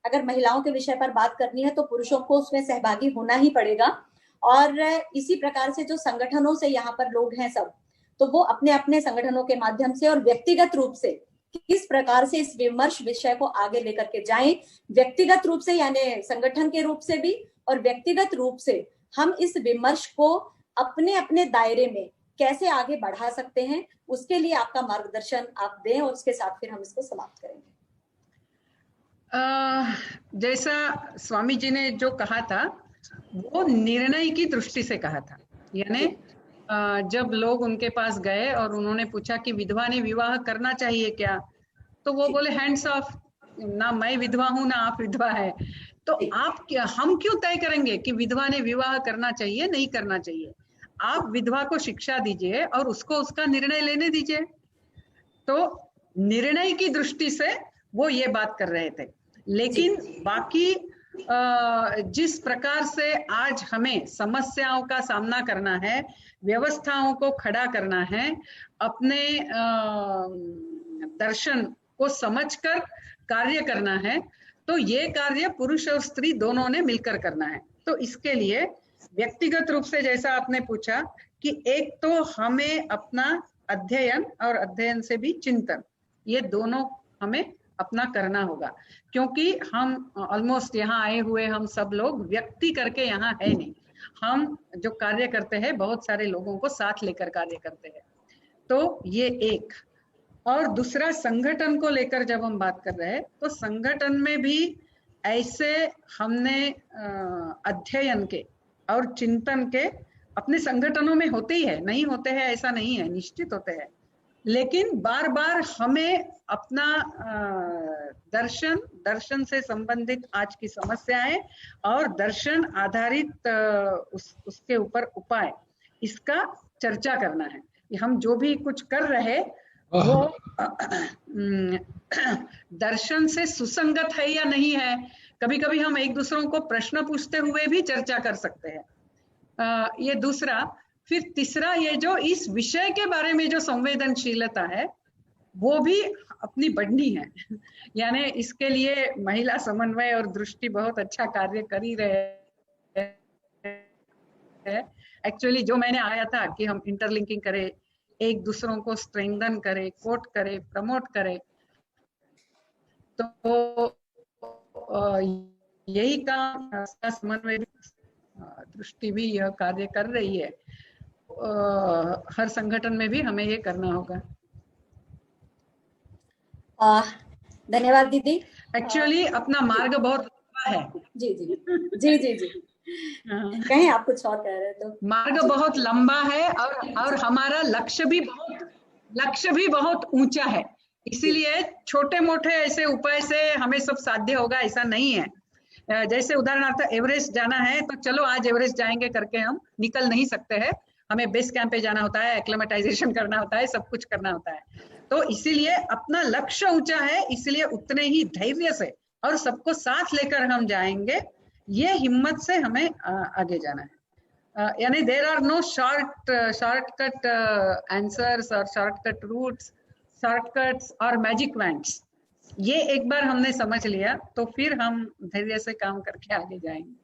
अगर महिलाओं के विषय पर बात करनी है तो पुरुषों को उसमें सहभागी होना ही पड़ेगा। और इसी प्रकार से जो संगठनों से यहाँ पर लोग हैं सब, तो वो अपने अपने संगठनों के माध्यम से और व्यक्तिगत रूप से किस प्रकार से इस विमर्श विषय को आगे लेकर के जाएं, व्यक्तिगत रूप से यानी संगठन के रूप से भी और व्यक्तिगत रूप से हम इस विमर्श को अपने अपने दायरे में कैसे आगे बढ़ा सकते हैं, उसके लिए आपका मार्गदर्शन आप दें और उसके साथ फिर हम इसको समाप्त करेंगे। जैसा स्वामी जी ने जो कहा था वो निर्णय की दृष्टि से कहा था, यानी जब लोग उनके पास गए और उन्होंने पूछा कि विधवा ने विवाह करना चाहिए क्या, तो वो बोले हैंड्स ऑफ, ना मैं विधवा हूं ना आप विधवा है, तो आप क्या, हम क्यों तय करेंगे कि विधवा ने विवाह करना चाहिए नहीं करना चाहिए? आप विधवा को शिक्षा दीजिए और उसको उसका निर्णय लेने दीजिए। तो निर्णय की दृष्टि से वो ये बात कर रहे थे। लेकिन बाकी जिस प्रकार से आज हमें समस्याओं का सामना करना है, व्यवस्थाओं को खड़ा करना है, अपने दर्शन को समझकर कार्य करना है, तो ये कार्य पुरुष और स्त्री दोनों ने मिलकर करना है। तो इसके लिए व्यक्तिगत रूप से जैसा आपने पूछा कि एक तो हमें अपना अध्ययन और अध्ययन से भी चिंतन, ये दोनों हमें अपना करना होगा, क्योंकि हम ऑलमोस्ट यहाँ आए हुए हम सब लोग व्यक्ति करके यहाँ है नहीं, हम जो कार्य करते हैं बहुत सारे लोगों को साथ लेकर कार्य करते हैं। तो ये एक, और दूसरा संगठन को लेकर जब हम बात कर रहे हैं तो संगठन में भी ऐसे हमने अध्ययन के और चिंतन के अपने संगठनों में होते ही है, नहीं होते हैं ऐसा नहीं है, निश्चित होते हैं, लेकिन बार बार हमें अपना दर्शन से संबंधित आज की समस्याएं और दर्शन आधारित उसके ऊपर उपाय, इसका चर्चा करना है। हम जो भी कुछ कर रहे वो दर्शन से सुसंगत है या नहीं है। कभी कभी हम एक दूसरों को प्रश्न पूछते हुए भी चर्चा कर सकते हैं। ये दूसरा। फिर तीसरा, ये जो इस विषय के बारे में जो संवेदनशीलता है वो भी अपनी बढ़नी है। यानी इसके लिए महिला समन्वय और दृष्टि बहुत अच्छा कार्य कर ही रहे हैं। एक्चुअली जो मैंने आया था कि हम इंटरलिंकिंग करें, एक दूसरों को स्ट्रेंथन करे, कोट करे, प्रमोट करे, तो यही काम समन्वय दृष्टि भी यह कार्य कर रही है। हर संगठन में भी हमें ये करना होगा। धन्यवाद दीदी। एक्चुअली अपना मार्ग बहुत लंबा है। जी जी जी जी जी कहीं आप कुछ और कह रहे तो। मार्ग बहुत लंबा है और हमारा लक्ष्य भी बहुत ऊंचा है, इसीलिए छोटे मोटे ऐसे उपाय से हमें सब साध्य होगा ऐसा नहीं है। जैसे उदाहरणार्थ एवरेस्ट जाना है तो चलो आज एवरेस्ट जाएंगे करके हम निकल नहीं सकते हैं, हमें बेस कैंप पे जाना होता है, एक्लेमेटाइजेशन करना होता है, सब कुछ करना होता है। तो इसीलिए अपना लक्ष्य ऊंचा है, इसलिए उतने ही धैर्य से और सबको साथ लेकर हम जाएंगे, ये हिम्मत से हमें आगे जाना है। यानी there are no shortcut answers और शॉर्टकट रूट्स, शॉर्टकट्स और मैजिक वैंड्स। ये एक बार हमने समझ लिया तो फिर हम धैर्य से काम करके आगे जाएंगे।